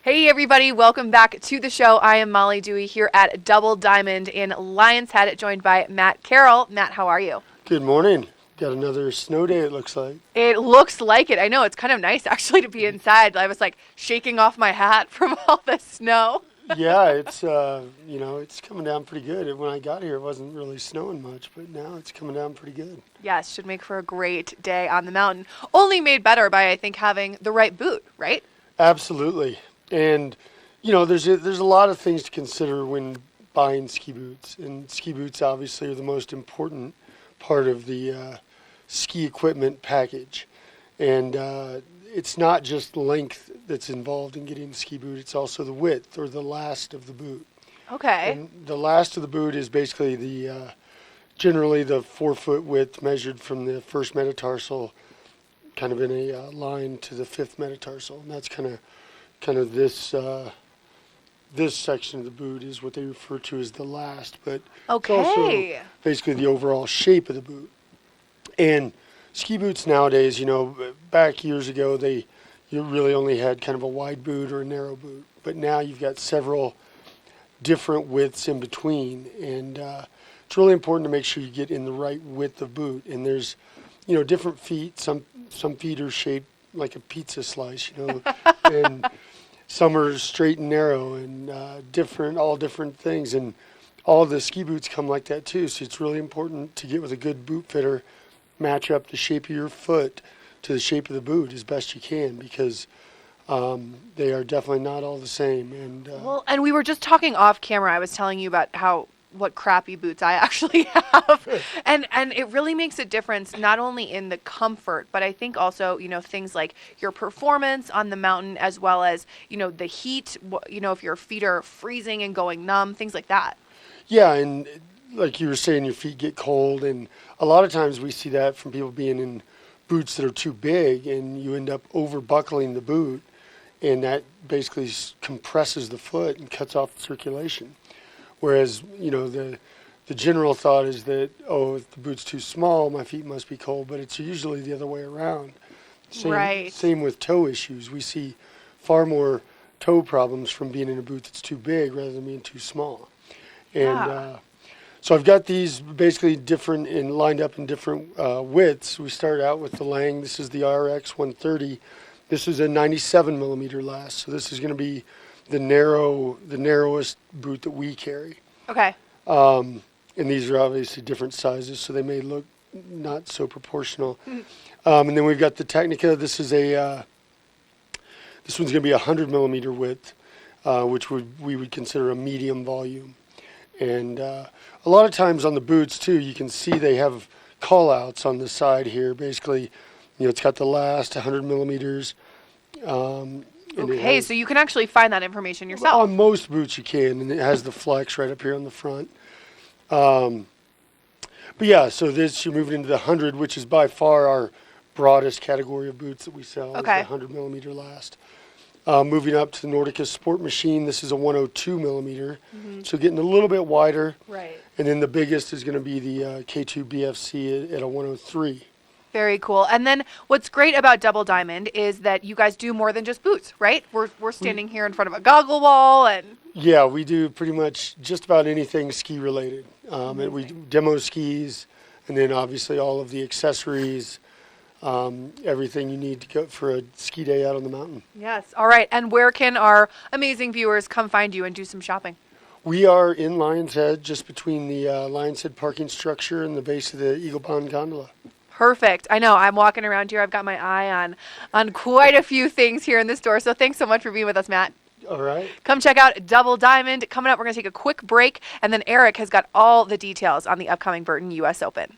Hey everybody, welcome back to the show. I am Molly Dewey here at Double Diamond in Lion's Head, joined by Matt Carroll. Matt, how are you? Good morning. Got another snow day, it looks like. It looks like it. I know, it's kind of nice actually to be inside. I was like shaking off my hat from all the snow. Yeah, it's it's coming down pretty good. When I got here, it wasn't really snowing much, but now it's coming down pretty good. Yes, should make for a great day on the mountain. Only made better by, I think, having the right boot, right? Absolutely. And, there's a lot of things to consider when buying ski boots. And ski boots obviously are the most important part of the ski equipment package. And it's not just length that's involved in getting a ski boot, it's also the width or the last of the boot. Okay. And the last of the boot is basically generally the 4-foot width measured from the first metatarsal kind of in a line to the 5th metatarsal. And that's kind of this section of the boot is what they refer to as the last, but it's also basically the overall shape of the boot. And ski boots nowadays, back years ago, you really only had kind of a wide boot or a narrow boot, but now you've got several different widths in between, and it's really important to make sure you get in the right width of boot. And there's, different feet. Some feet are shaped like a pizza slice, and some are straight and narrow, and all different things. And all the ski boots come like that too. So it's really important to get with a good boot fitter, match up the shape of your foot to the shape of the boot as best you can, because they are definitely not all the same. And and we were just talking off camera. I was telling you about what crappy boots I actually have. and it really makes a difference, not only in the comfort, but I think also, things like your performance on the mountain, as well as, the heat, if your feet are freezing and going numb, things like that. Yeah, and like you were saying, your feet get cold, and a lot of times we see that from people being in boots that are too big, and you end up over buckling the boot, and that basically compresses the foot and cuts off the circulation. Whereas, the general thought is that, if the boot's too small, my feet must be cold, but it's usually the other way around. Same with toe issues. We see far more toe problems from being in a boot that's too big rather than being too small. And so I've got these basically different and lined up in different widths. We start out with the Lang. This is the RX 130. This is a 97 millimeter last. So this is going to be the narrowest boot that we carry. Okay. And these are obviously different sizes, so they may look not so proportional. And then we've got the Technica. This is this one's going to be 100 millimeter width, which we would consider a medium volume. And a lot of times on the boots too, you can see they have call outs on the side here. Basically, it's got the last 100 millimeters. Okay, so you can actually find that information yourself. On most boots you can, and it has the flex right up here on the front. But yeah, so you're moving into the 100, which is by far our broadest category of boots that we sell. Is the 100 millimeter last. Moving up to the Nordica Sport Machine, this is a 102 millimeter, so getting a little bit wider. Right. And then the biggest is going to be the K2 BFC at a 103. Very cool. And then what's great about Double Diamond is that you guys do more than just boots, right? We're standing here in front of a goggle wall and... Yeah, we do pretty much just about anything ski related. And we do demo skis, and then obviously all of the accessories, everything you need to go for a ski day out on the mountain. Yes. All right. And where can our amazing viewers come find you and do some shopping? We are in Lion's Head, just between the Lion's Head parking structure and the base of the Eagle Bond Gondola. Perfect. I know. I'm walking around here. I've got my eye on quite a few things here in the store. So thanks so much for being with us, Matt. All right. Come check out Double Diamond. Coming up, we're going to take a quick break, and then Eric has got all the details on the upcoming Burton U.S. Open.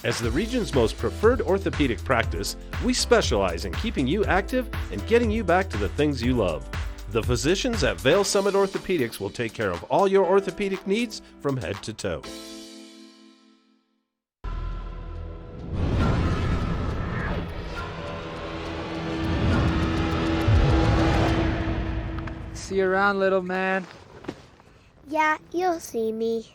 As the region's most preferred orthopedic practice, we specialize in keeping you active and getting you back to the things you love. The physicians at Vail Summit Orthopedics will take care of all your orthopedic needs from head to toe. See you around, little man. Yeah, you'll see me.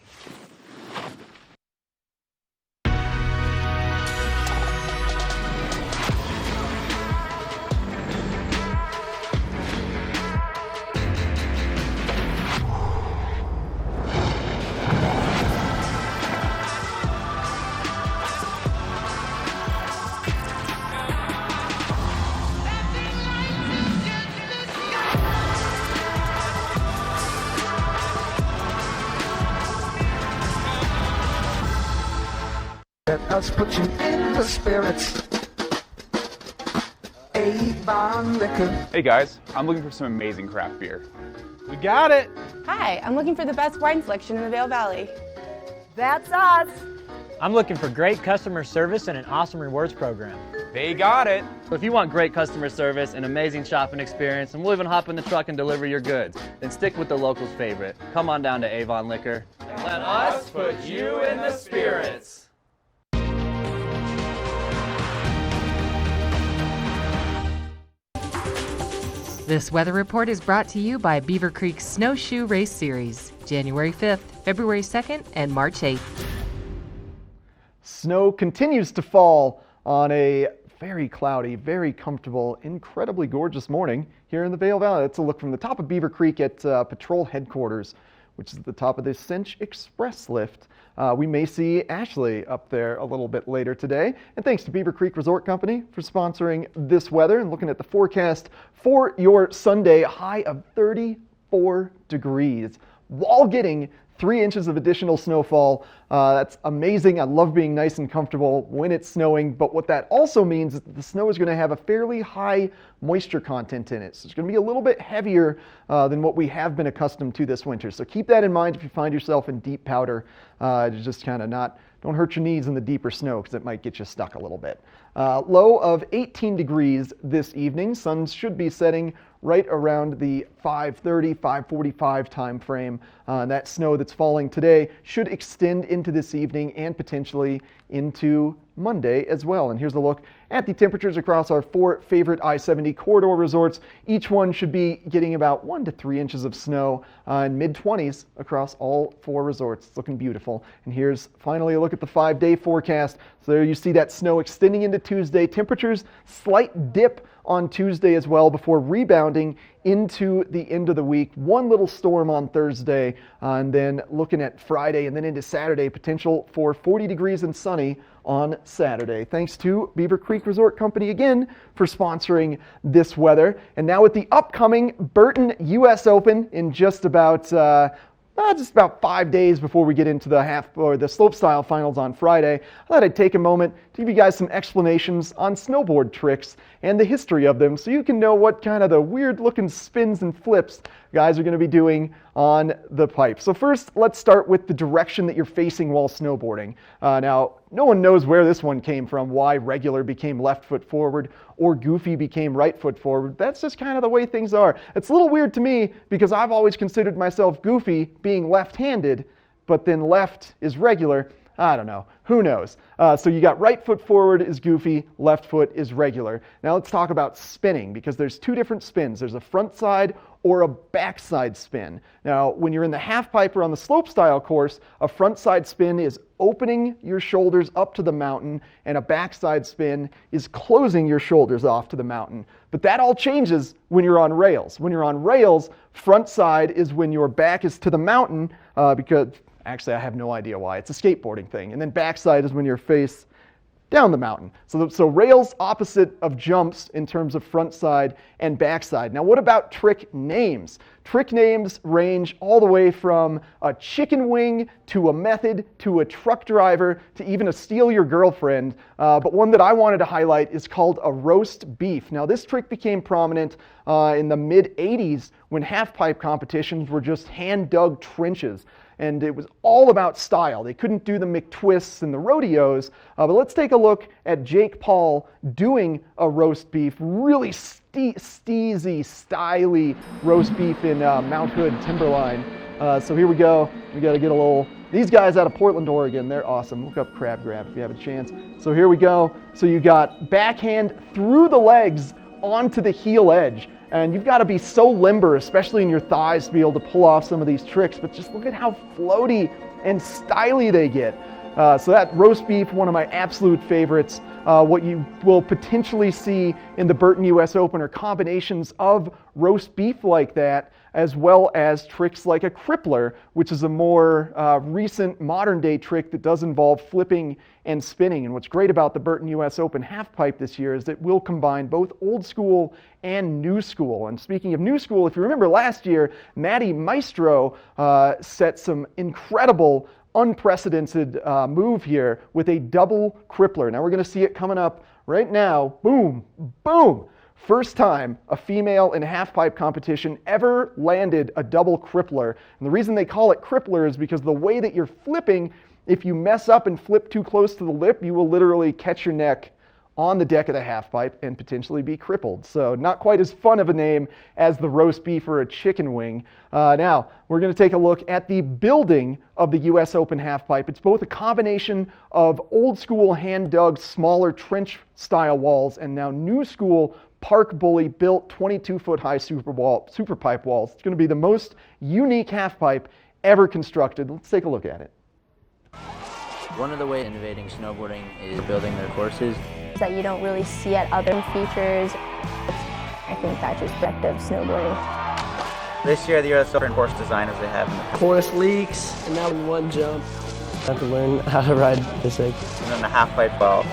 Let us put you in the spirits. Avon Liquor. Hey guys, I'm looking for some amazing craft beer. We got it. Hi, I'm looking for the best wine selection in the Vail Valley. That's us. I'm looking for great customer service and an awesome rewards program. They got it. So if you want great customer service, an amazing shopping experience, and we'll even hop in the truck and deliver your goods, then stick with the locals' favorite. Come on down to Avon Liquor. And let us put you in the spirits. This weather report is brought to you by Beaver Creek Snowshoe Race Series, January 5th, February 2nd, and March 8th. Snow continues to fall on a very cloudy, very comfortable, incredibly gorgeous morning here in the Vail Valley. That's a look from the top of Beaver Creek at Patrol Headquarters, which is at the top of the Cinch Express lift. We may see Ashley up there a little bit later today. And thanks to Beaver Creek Resort Company for sponsoring this weather and looking at the forecast for your Sunday, high of 34 degrees, while getting 3 inches of additional snowfall. That's amazing. I love being nice and comfortable when it's snowing, but what that also means is that the snow is going to have a fairly high moisture content in it. So it's going to be a little bit heavier than what we have been accustomed to this winter. So keep that in mind if you find yourself in deep powder. Just kind of don't hurt your knees in the deeper snow because it might get you stuck a little bit. Low of 18 degrees this evening. Sun should be setting right around the 5:30, 5:45 time frame. That snow that's falling today should extend into this evening and potentially into Monday as well. And here's a look at the temperatures across our 4 favorite I-70 corridor resorts. Each one should be getting about 1 to 3 inches of snow in mid-20s across all 4 resorts. It's looking beautiful. And here's finally a look at the 5-day forecast. So there you see that snow extending into Tuesday. Temperatures slight dip on Tuesday as well before rebounding into the end of the week. One little storm on Thursday, and then looking at Friday and then into Saturday, potential for 40 degrees and sunny on Saturday. Thanks to Beaver Creek Resort Company again for sponsoring this weather. And now with the upcoming Burton US Open in just about 5 days before we get into the slopestyle finals on Friday, I thought I'd take a moment to give you guys some explanations on snowboard tricks and the history of them so you can know what kind of the weird looking spins and flips guys are going to be doing on the pipe. So first, let's start with the direction that you're facing while snowboarding. Now, no one knows where this one came from, why regular became left foot forward or goofy became right foot forward. That's just kind of the way things are. It's a little weird to me because I've always considered myself goofy being left-handed, but then left is regular. I don't know. Who knows? So you got right foot forward is goofy, left foot is regular. Now let's talk about spinning because there's 2 different spins. There's a front side or a backside spin. Now, when you're in the half pipe or on the slopestyle course, a front side spin is opening your shoulders up to the mountain and a backside spin is closing your shoulders off to the mountain. But that all changes when you're on rails. When you're on rails, front side is when your back is to the mountain because actually, I have no idea why. It's a skateboarding thing. And then backside is when your face down the mountain. So rails opposite of jumps in terms of front side and backside. Now what about trick names? Trick names range all the way from a chicken wing to a method to a truck driver to even a steal your girlfriend. But one that I wanted to highlight is called a roast beef. Now this trick became prominent in the mid-'80s when half pipe competitions were just hand-dug trenches. And it was all about style. They couldn't do the McTwists and the rodeos. But let's take a look at Jake Paul doing a roast beef, really steezy, styly roast beef in Mount Hood Timberline. So here we go. We got to get a little, these guys out of Portland, Oregon, they're awesome. Look up Crab Grab if you have a chance. So here we go. So you got backhand through the legs onto the heel edge. And you've got to be so limber, especially in your thighs, to be able to pull off some of these tricks. But just look at how floaty and styly they get. So that roast beef, one of my absolute favorites. What you will potentially see in the Burton US Open are combinations of roast beef like that, as well as tricks like a crippler, which is a more recent modern day trick that does involve flipping and spinning. And what's great about the Burton US Open halfpipe this year is that we'll combine both old school and new school. And speaking of new school, if you remember last year, Matty Maestro set some incredible unprecedented move here with a double crippler. Now we're going to see it coming up right now. Boom, boom. First time a female in a halfpipe competition ever landed a double crippler. And the reason they call it crippler is because the way that you're flipping, if you mess up and flip too close to the lip, you will literally catch your neck on the deck of the halfpipe and potentially be crippled. So not quite as fun of a name as the roast beef or a chicken wing. Now, we're going to take a look at the building of the US Open halfpipe. It's both a combination of old school hand-dug, smaller trench-style walls and now new school Park Bully built 22-foot high super pipe walls. It's going to be the most unique halfpipe ever constructed. Let's take a look at it. One of the ways innovating snowboarding is building their courses that you don't really see at other features. I think that's just breadth of snowboarding. This year, the US Open course designers they have in the course leaks, and now in one jump. I have to learn how to ride this thing. And then the half pipe ball.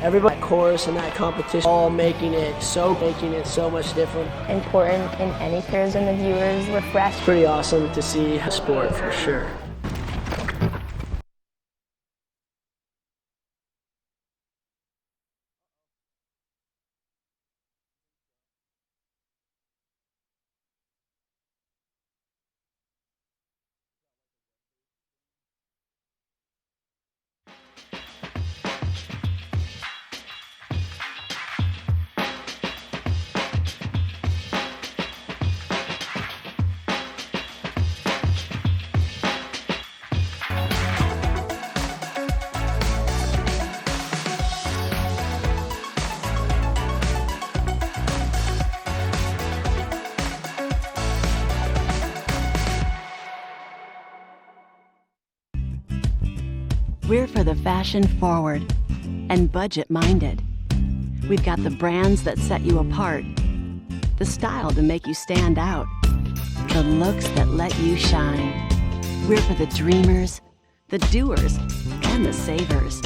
Everybody course and that competition, all making it so much different. Important in any tourism, the viewers refreshed. Pretty awesome to see a sport for sure. We're for the fashion forward and budget minded. We've got the brands that set you apart, the style to make you stand out, the looks that let you shine. We're for the dreamers, the doers, and the savers.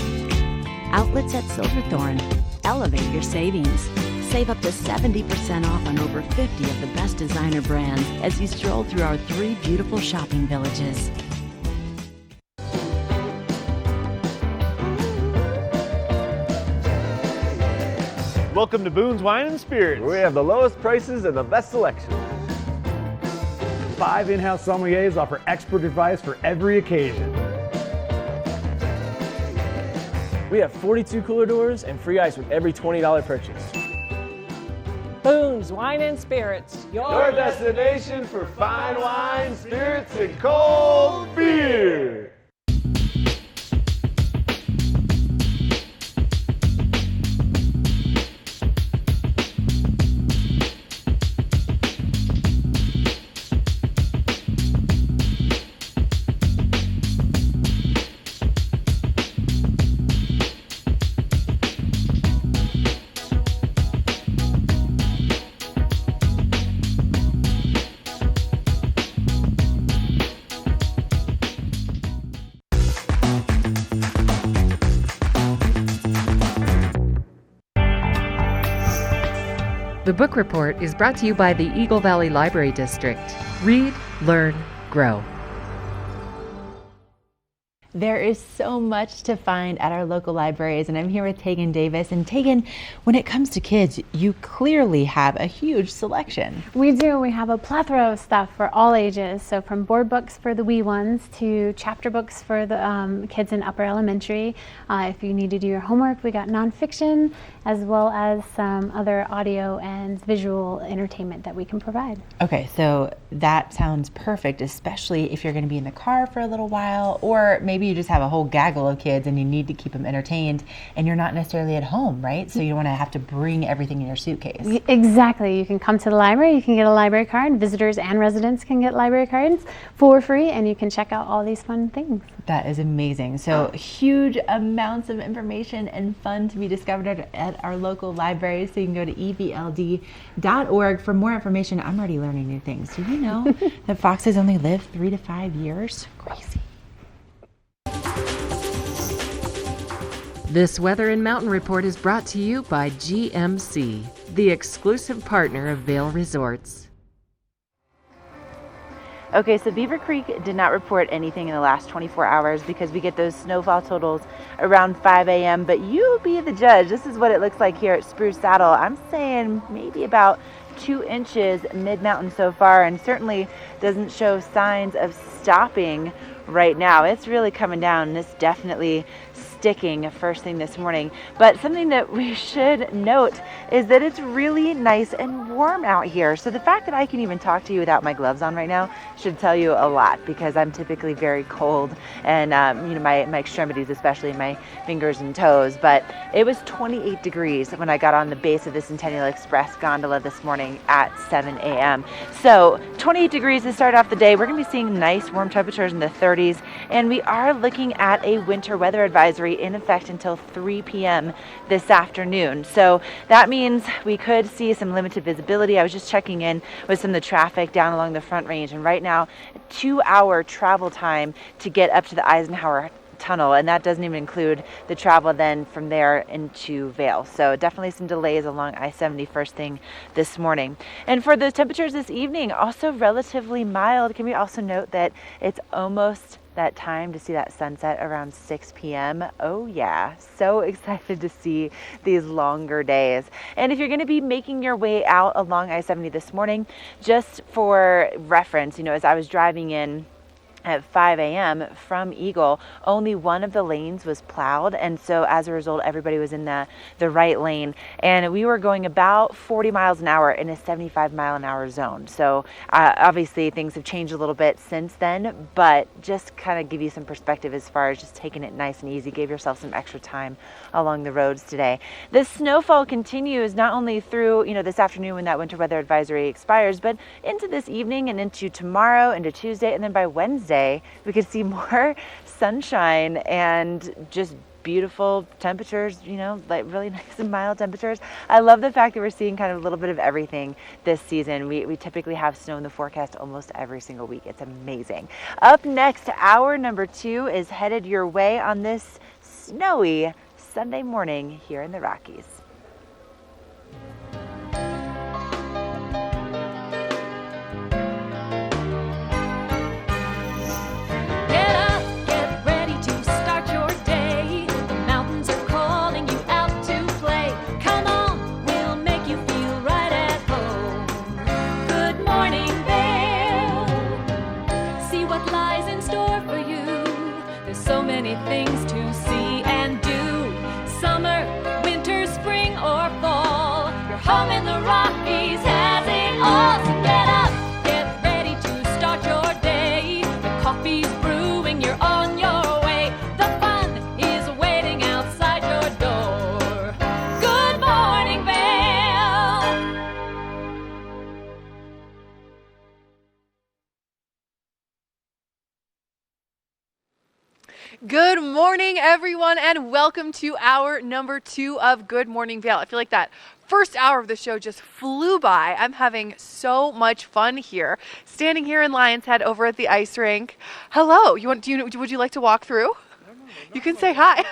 Outlets at Silverthorne. Elevate your savings. Save up to 70% off on over 50 of the best designer brands as you stroll through our 3 beautiful shopping villages. Welcome to Boone's Wine and Spirits, where we have the lowest prices and the best selection. 5 in-house sommeliers offer expert advice for every occasion. We have 42 cooler doors and free ice with every $20 purchase. Boone's Wine and Spirits, your destination for fine wine, spirits, and cold beer. The Book Report is brought to you by the Eagle Valley Library District. Read, learn, grow. There is so much to find at our local libraries, and I'm here with Tegan Davis. And Tegan, when it comes to kids, you clearly have a huge selection. We do. We have a plethora of stuff for all ages. So from board books for the wee ones to chapter books for the kids in upper elementary. If you need to do your homework, we got nonfiction, as well as some other audio and visual entertainment that we can provide. Okay, so that sounds perfect, especially if you're going to be in the car for a little while, or maybe you just have a whole gaggle of kids and you need to keep them entertained and you're not necessarily at home, right? So you don't want to have to bring everything in your suitcase. Exactly. You can come to the library, you can get a library card. Visitors and residents can get library cards for free, and you can check out all these fun things. That is amazing. So huge amounts of information and fun to be discovered at our local libraries. So you can go to evld.org for more information. I'm already learning new things. Do you know that foxes only live 3 to 5 years? Crazy. This Weather and Mountain Report is brought to you by GMC, the exclusive partner of Vail Resorts. Okay, so Beaver Creek did not report anything in the last 24 hours because we get those snowfall totals around 5 a.m. But you be the judge. This is what it looks like here at Spruce Saddle. I'm saying maybe about 2 inches mid-mountain so far, and certainly doesn't show signs of stopping right now. It's really coming down, and it's definitely sticking first thing this morning. But something that we should note is that it's really nice and warm out here. So the fact that I can even talk to you without my gloves on right now should tell you a lot, because I'm typically very cold, and my extremities, especially my fingers and toes. But it was 28 degrees when I got on the base of the Centennial Express gondola this morning at 7 a.m. So 28 degrees to start off the day. We're going to be seeing nice warm temperatures in the 30s, and we are looking at a winter weather advisory in effect until 3 p.m. this afternoon. So that means we could see some limited visibility. I was just checking in with some of the traffic down along the Front Range, and right now, 2-hour travel time to get up to the Eisenhower Tunnel, and that doesn't even include the travel then from there into Vail. So definitely some delays along I-70 first thing this morning. And for the temperatures this evening, also relatively mild. Can we also note that it's almost that time to see that sunset around 6 p.m. Oh yeah, so excited to see these longer days. And if you're going to be making your way out along I-70 this morning, just for reference, as I was driving in at 5 a.m. from Eagle, only one of the lanes was plowed, and so as a result everybody was in the right lane, and we were going about 40 miles an hour in a 75 mile an hour zone. So obviously things have changed a little bit since then, but just kind of give you some perspective as far as just taking it nice and easy. Give yourself some extra time along the roads today. The snowfall continues not only through this afternoon when that winter weather advisory expires, but into this evening and into tomorrow, into Tuesday, and then by Wednesday today. We could see more sunshine and just beautiful temperatures, you know, like really nice and mild temperatures. I love the fact that we're seeing kind of a little bit of everything this season. We typically have snow in the forecast almost every single week. It's amazing. Up next, hour number 2 is headed your way on this snowy Sunday morning here in the Rockies. Things to see and do. Summer, winter, spring, or fall. Your home in the Rockies has it all. So get up, get ready to start your day. The coffee's brewing, you're on your way. The fun is waiting outside your door. Good morning, Vail. Good morning, everyone, and welcome to hour number 2 of Good Morning Vail. I feel like that first hour of the show just flew by. I'm having so much fun here, standing here in Lion's Head over at the ice rink. Hello, would you like to walk through? You can say hi.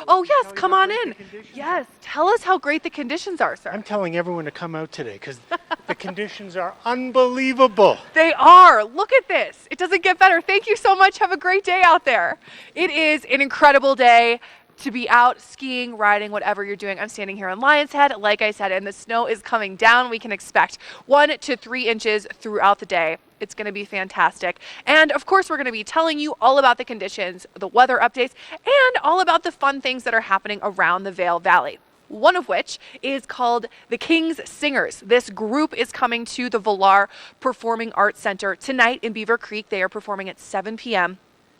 Oh yes, come on in. Yes, tell us how great the conditions are, sir. I'm telling everyone to come out today because the conditions are unbelievable. They are. Look at this. It doesn't get better. Thank you so much. Have a great day out there. It is an incredible day to be out skiing, riding, whatever you're doing. I'm standing here in Lion's Head, like I said, and the snow is coming down. We can expect 1 to 3 inches throughout the day. It's going to be fantastic. And of course, we're going to be telling you all about the conditions, the weather updates, and all about the fun things that are happening around the Vail Valley. One of which is called the King's Singers. This group is coming to the Villar Performing Arts Center tonight in Beaver Creek. They are performing at 7 p.m.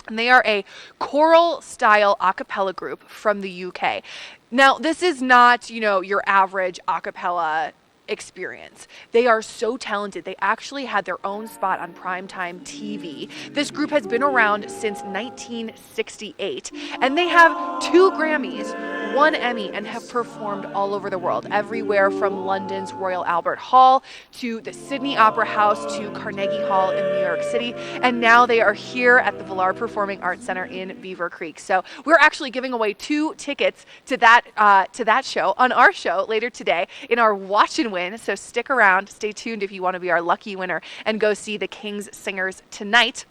And they are a choral-style a cappella group from the UK. Now, this is not, your average a cappella experience. They are so talented. They actually had their own spot on primetime TV. This group has been around since 1968, and they have 2 Grammys, 1 Emmy, and have performed all over the world, everywhere from London's Royal Albert Hall to the Sydney Opera House to Carnegie Hall in New York City, and now they are here at the Villar Performing Arts Center in Beaver Creek. So we're actually giving away 2 tickets to that show on our show later today in our Watch and Win. So stick around, stay tuned if you want to be our lucky winner and go see the King's Singers tonight.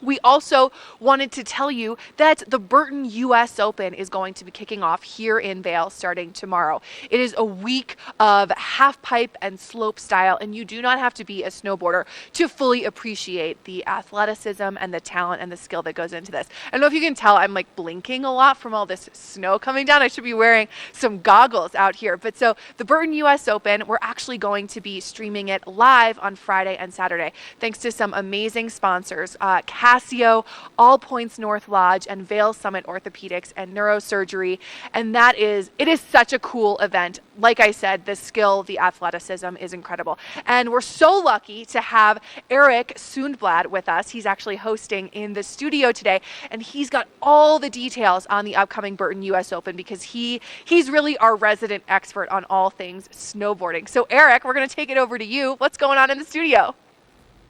We also wanted to tell you that the Burton US Open is going to be kicking off here in Vail starting tomorrow. It is a week of half pipe and slope style, and you do not have to be a snowboarder to fully appreciate the athleticism and the talent and the skill that goes into this. I don't know if you can tell I'm like blinking a lot from all this snow coming down. I should be wearing some goggles out here. But so the Burton US Open, we're actually going to be streaming it live on Friday and Saturday, thanks to some amazing sponsors, Casio, All Points North Lodge, and Vail Summit Orthopedics and Neurosurgery. And it is such a cool event. Like I said, the skill, the athleticism is incredible. And we're so lucky to have Eric Sundblad with us. He's actually hosting in the studio today, and he's got all the details on the upcoming Burton US Open because he's really our resident expert on all things snowboarding. So Eric, we're going to take it over to you. What's going on in the studio?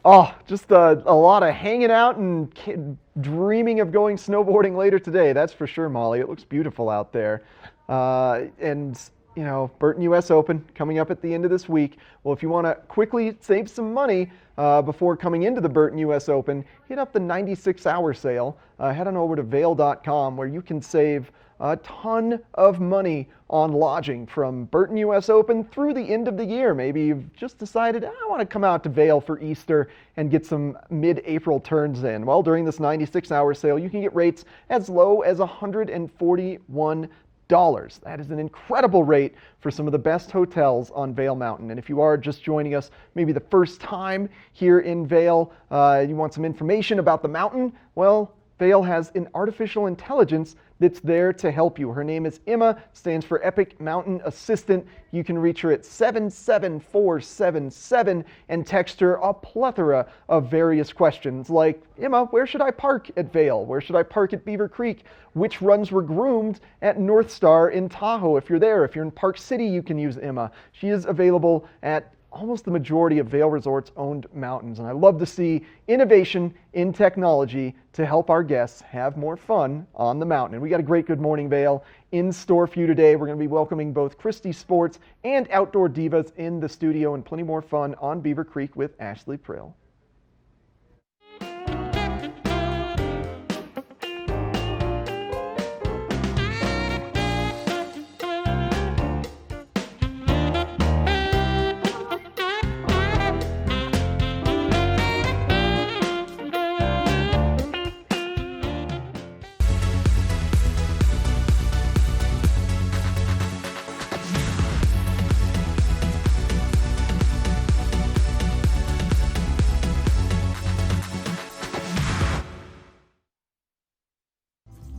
Oh, just a lot of hanging out and dreaming of going snowboarding later today. That's for sure, Molly. It looks beautiful out there. And, Burton US Open coming up at the end of this week. Well, if you want to quickly save some money before coming into the Burton US Open, hit up the 96-hour sale. Head on over to vail.com where you can save a ton of money on lodging from Burton US Open through the end of the year. Maybe you've just decided, I want to come out to Vail for Easter and get some mid-April turns in. Well, during this 96-hour sale, you can get rates as low as $141. That is an incredible rate for some of the best hotels on Vail Mountain. And if you are just joining us, maybe the first time here in Vail, you want some information about the mountain, well, Vail has an artificial intelligence that's there to help you. Her name is Emma, stands for Epic Mountain Assistant. You can reach her at 77477 and text her a plethora of various questions like, Emma, where should I park at Vail? Where should I park at Beaver Creek? Which runs were groomed at North Star in Tahoe? If you're there, if you're in Park City, you can use Emma. She is available at almost the majority of Vail Resorts owned mountains. And I love to see innovation in technology to help our guests have more fun on the mountain. And we got a great Good Morning Vail in store for you today. We're going to be welcoming both Christie Sports and Outdoor Divas in the studio, and plenty more fun on Beaver Creek with Ashley Prill.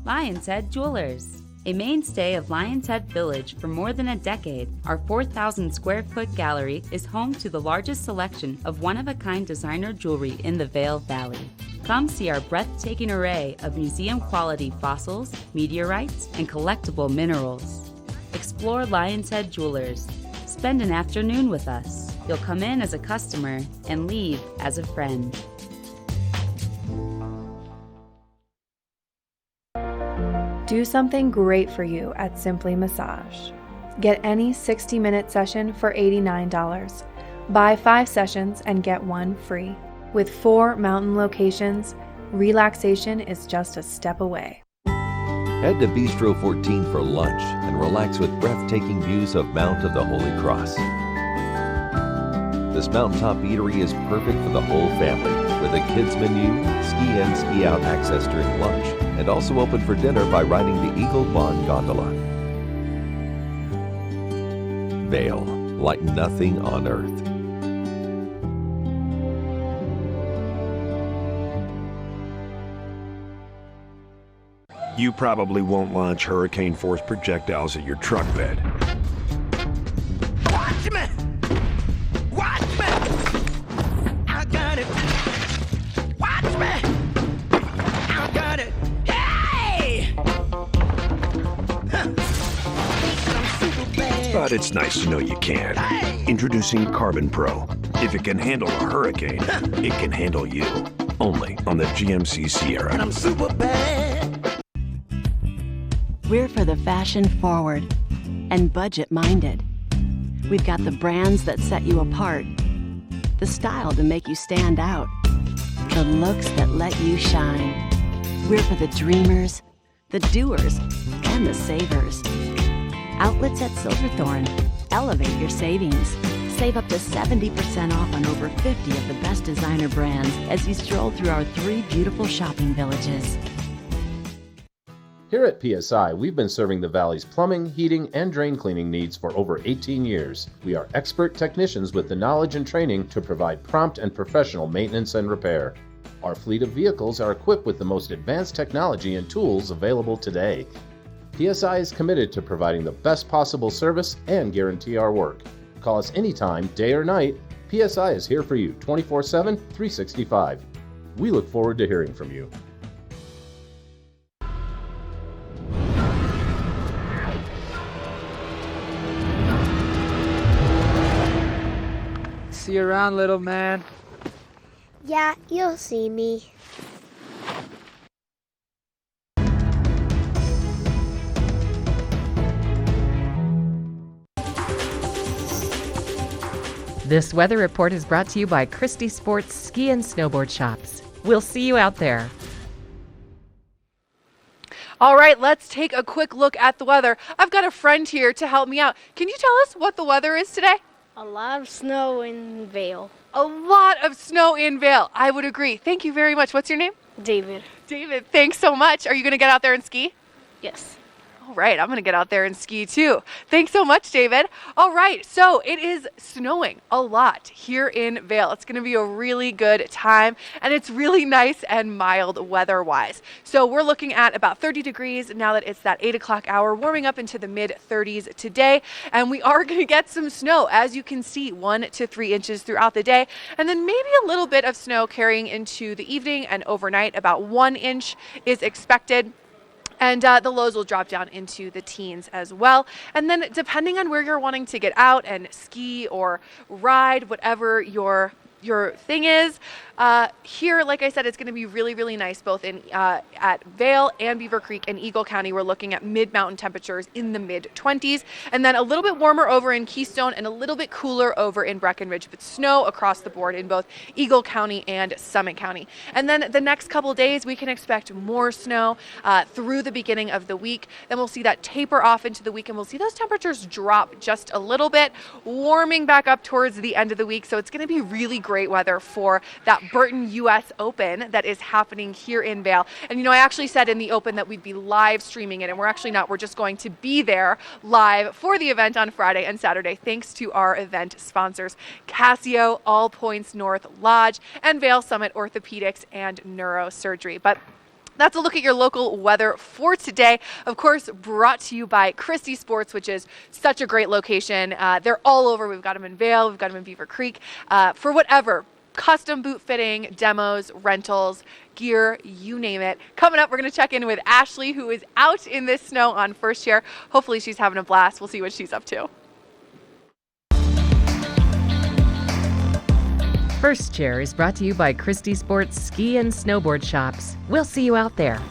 Lion's Head Jewelers. A mainstay of Lion's Head Village for more than a decade, our 4,000 square foot gallery is home to the largest selection of one-of-a-kind designer jewelry in the Vail Valley. Come see our breathtaking array of museum-quality fossils, meteorites, and collectible minerals. Explore Lion's Head Jewelers. Spend an afternoon with us. You'll come in as a customer and leave as a friend. Do something great for you at Simply Massage. Get any 60-minute session for $89. Buy 5 sessions and get 1 free. With 4 mountain locations, relaxation is just a step away. Head to Bistro 14 for lunch and relax with breathtaking views of Mount of the Holy Cross. This mountaintop eatery is perfect for the whole family, with a kids menu, ski in, ski out access during lunch, and also open for dinner by riding the Eagle Bond Gondola. Vail, like nothing on earth. You probably won't launch hurricane-force projectiles at your truck bed. Watch me! Watch me! I got it! Watch me! I got it! Hey! But it's nice to know you can. Introducing Carbon Pro. If it can handle a hurricane, it can handle you. Only on the GMC Sierra. And I'm super bad. We're for the fashion forward and budget minded. We've got the brands that set you apart, the style to make you stand out, the looks that let you shine. We're for the dreamers, the doers, and the savers. Outlets at Silverthorne. Elevate your savings. Save up to 70% off on over 50 of the best designer brands as you stroll through our 3 beautiful shopping villages. Here at PSI, we've been serving the Valley's plumbing, heating, and drain cleaning needs for over 18 years. We are expert technicians with the knowledge and training to provide prompt and professional maintenance and repair. Our fleet of vehicles are equipped with the most advanced technology and tools available today. PSI is committed to providing the best possible service and guarantee our work. Call us anytime, day or night. PSI is here for you 24/7, 365. We look forward to hearing from you. See you around, little man. Yeah, you'll see me. This weather report is brought to you by Christie Sports Ski and Snowboard Shops. We'll see you out there. All right, let's take a quick look at the weather. I've got a friend here to help me out. Can you tell us what the weather is today? A lot of snow in Vail. A lot of snow in Vail. I would agree. Thank you very much. What's your name? David. David, thanks so much. Are you going to get out there and ski? Yes. All right, I'm going to get out there and ski too. Thanks so much, David. All right, so it is snowing a lot here in Vail. It's going to be a really good time, and it's really nice and mild weather-wise. So we're looking at about 30 degrees now that it's that 8 o'clock hour, warming up into the mid-30s today, and we are going to get some snow, as you can see, 1 to 3 inches throughout the day, and then maybe a little bit of snow carrying into the evening and overnight. About 1 inch is expected. And the lows will drop down into the teens as well. And then depending on where you're wanting to get out and ski or ride, whatever your thing is, here, like I said, it's going to be really, really nice both in at Vail and Beaver Creek and Eagle County. We're looking at mid-mountain temperatures in the mid-20s, and then a little bit warmer over in Keystone and a little bit cooler over in Breckenridge, but snow across the board in both Eagle County and Summit County. And then the next couple days, we can expect more snow through the beginning of the week. Then we'll see that taper off into the week, and we'll see those temperatures drop just a little bit, warming back up towards the end of the week. So it's going to be really great weather for that Burton US Open that is happening here in Vail. And I actually said in the Open that we'd be live streaming it, and we're actually not. We're just going to be there live for the event on Friday and Saturday, thanks to our event sponsors, Casio, All Points North Lodge, and Vail Summit Orthopedics and Neurosurgery. But that's a look at your local weather for today. Of course, brought to you by Christie Sports, which is such a great location. They're all over. We've got them in Vail. We've got them in Beaver Creek. For whatever, custom boot fitting, demos, rentals, gear, you name it. Coming up, we're going to check in with Ashley, who is out in this snow on First Chair. Hopefully she's having a blast. We'll see what she's up to. First Chair is brought to you by Christie Sports Ski and Snowboard Shops. We'll see you out there.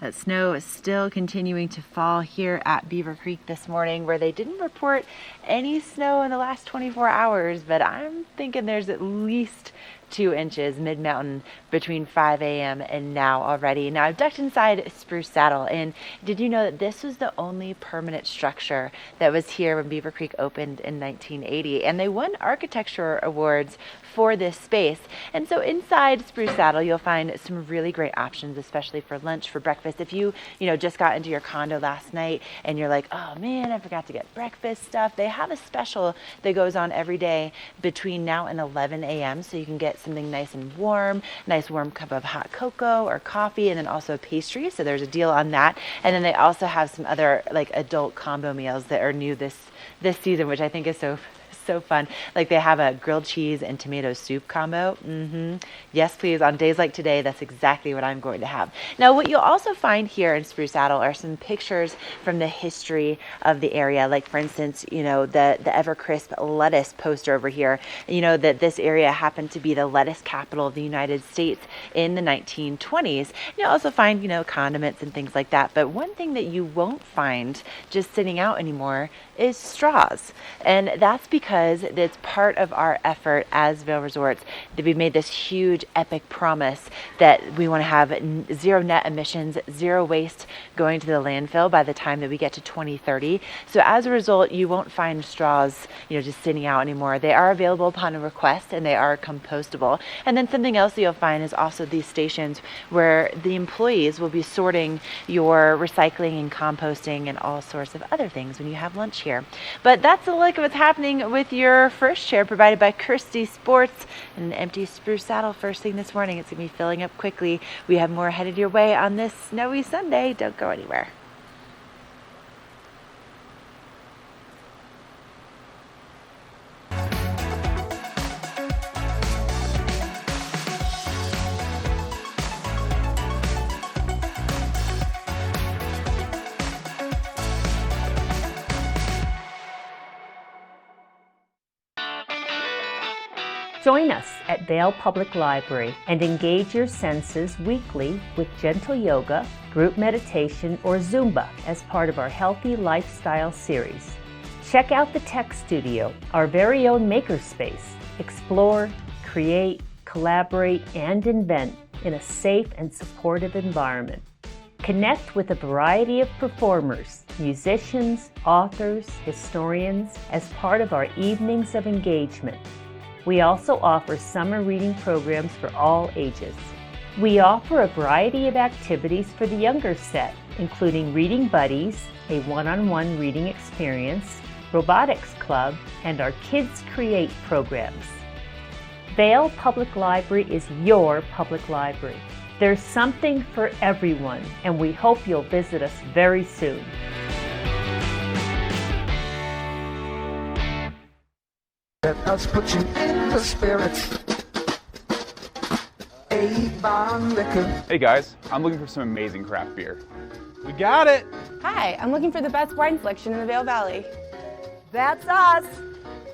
That snow is still continuing to fall here at Beaver Creek this morning, where they didn't report any snow in the last 24 hours, but I'm thinking there's at least 2 inches mid-mountain between 5 a.m. and now already. Now I've ducked inside Spruce Saddle, and did you know that this was the only permanent structure that was here when Beaver Creek opened in 1980, and they won architecture awards for this space. And so inside Spruce Saddle, you'll find some really great options, especially for lunch, for breakfast. If you just got into your condo last night and you're like, oh man, I forgot to get breakfast stuff, they have a special that goes on every day between now and 11 a.m. so you can get something nice and warm, nice warm cup of hot cocoa or coffee, and then also pastry. So there's a deal on that. And then they also have some other like adult combo meals that are new this season, which I think is so fun. Like they have a grilled cheese and tomato soup combo. Yes, please. On days like today, that's exactly what I'm going to have. Now, what you'll also find here in Spruce Saddle are some pictures from the history of the area. Like, for instance, the Evercrisp lettuce poster over here. That this area happened to be the lettuce capital of the United States in the 1920s. You'll also find, condiments and things like that. But one thing that you won't find just sitting out anymore is straws. And that's because it's part of our effort as Vail Resorts that we've made this huge epic promise that we want to have zero net emissions, zero waste going to the landfill by the time that we get to 2030. So as a result, you won't find straws, just sitting out anymore. They are available upon a request, and they are compostable. And then something else that you'll find is also these stations where the employees will be sorting your recycling and composting and all sorts of other things when you have lunch here. But that's a look at what's happening with your First Chair provided by Christie Sports and an empty Spruce Saddle first thing this morning. It's going to be filling up quickly. We have more headed your way on this snowy Sunday. Don't go anywhere. Join us at Vail Public Library and engage your senses weekly with gentle yoga, group meditation, or Zumba as part of our Healthy Lifestyle series. Check out the Tech Studio, our very own makerspace. Explore, create, collaborate, and invent in a safe and supportive environment. Connect with a variety of performers, musicians, authors, historians as part of our evenings of engagement. We also offer summer reading programs for all ages. We offer a variety of activities for the younger set, including reading buddies, a one-on-one reading experience, robotics club, and our Kids Create programs. Vale Public Library is your public library. There's something for everyone, and we hope you'll visit us very soon. Let us put you in the spirits. Avon Liquor. Hey guys, I'm looking for some amazing craft beer. We got it! Hi, I'm looking for the best wine selection in the Vail Valley. That's us!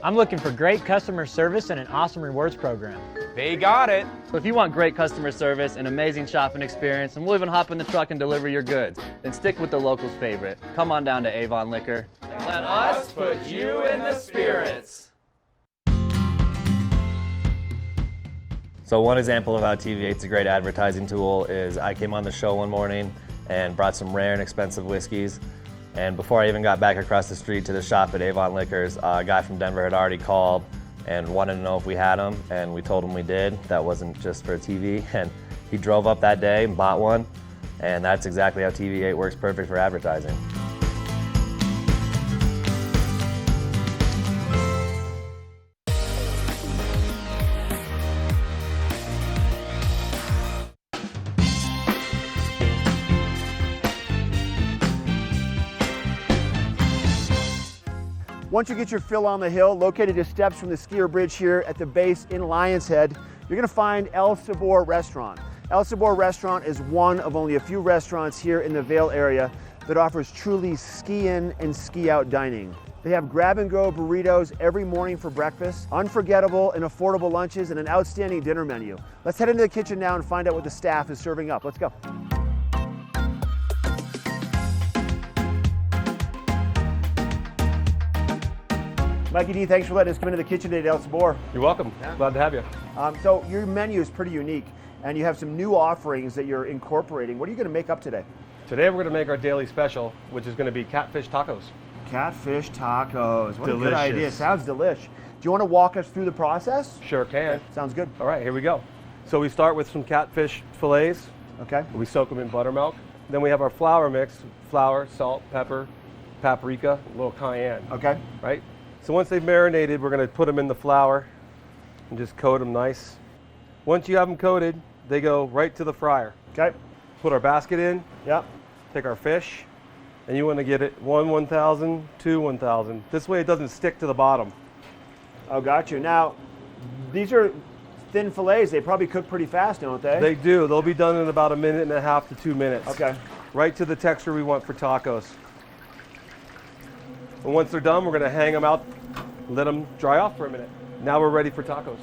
I'm looking for great customer service and an awesome rewards program. They got it! So if you want great customer service, an amazing shopping experience, and we'll even hop in the truck and deliver your goods, then stick with the locals' favorite. Come on down to Avon Liquor. Let us put you in the spirits. So one example of how TV8 is a great advertising tool is I came on the show one morning and brought some rare and expensive whiskeys. And before I even got back across the street to the shop at Avon Liquors, a guy from Denver had already called and wanted to know if we had them, and we told him we did. That wasn't just for TV, and he drove up that day and bought one, and that's exactly how TV8 works perfect for advertising. Once you get your fill on the hill, located just steps from the skier bridge here at the base in Lions Head, you're gonna find El Sabor Restaurant. El Sabor Restaurant is one of only a few restaurants here in the Vail area that offers truly ski-in and ski-out dining. They have grab-and-go burritos every morning for breakfast, unforgettable and affordable lunches, and an outstanding dinner menu. Let's head into the kitchen now and find out what the staff is serving up. Let's go. Mikey D, thanks for letting us come into the kitchen today at El Sabor. You're welcome. Glad to have you. So your menu is pretty unique, and you have some new offerings that you're incorporating. What are you going to make up today? Today we're going to make our daily special, which is going to be catfish tacos. Catfish tacos. What Delicious. a good idea. Sounds delish. Do you want to walk us through the process? Sure can. Okay, sounds good. All right, here we go. So we start with some catfish fillets. Okay. We soak them in buttermilk. Then we have our flour mix: flour, salt, pepper, paprika, a little cayenne. Okay. Right? So once they've marinated, we're going to put them in the flour and just coat them nice. Once you have them coated, they go right to the fryer. Okay. Put our basket in. Yep. Take our fish, and you want to get it 1,000, 1,000. This way it doesn't stick to the bottom. Oh, got you. Now, these are thin fillets. They probably cook pretty fast, don't they? They do. They'll be done in about 1.5 to 2 minutes. Okay. Right to the texture we want for tacos. And once they're done, we're going to hang them out, let them dry off for a minute. Now we're ready for tacos.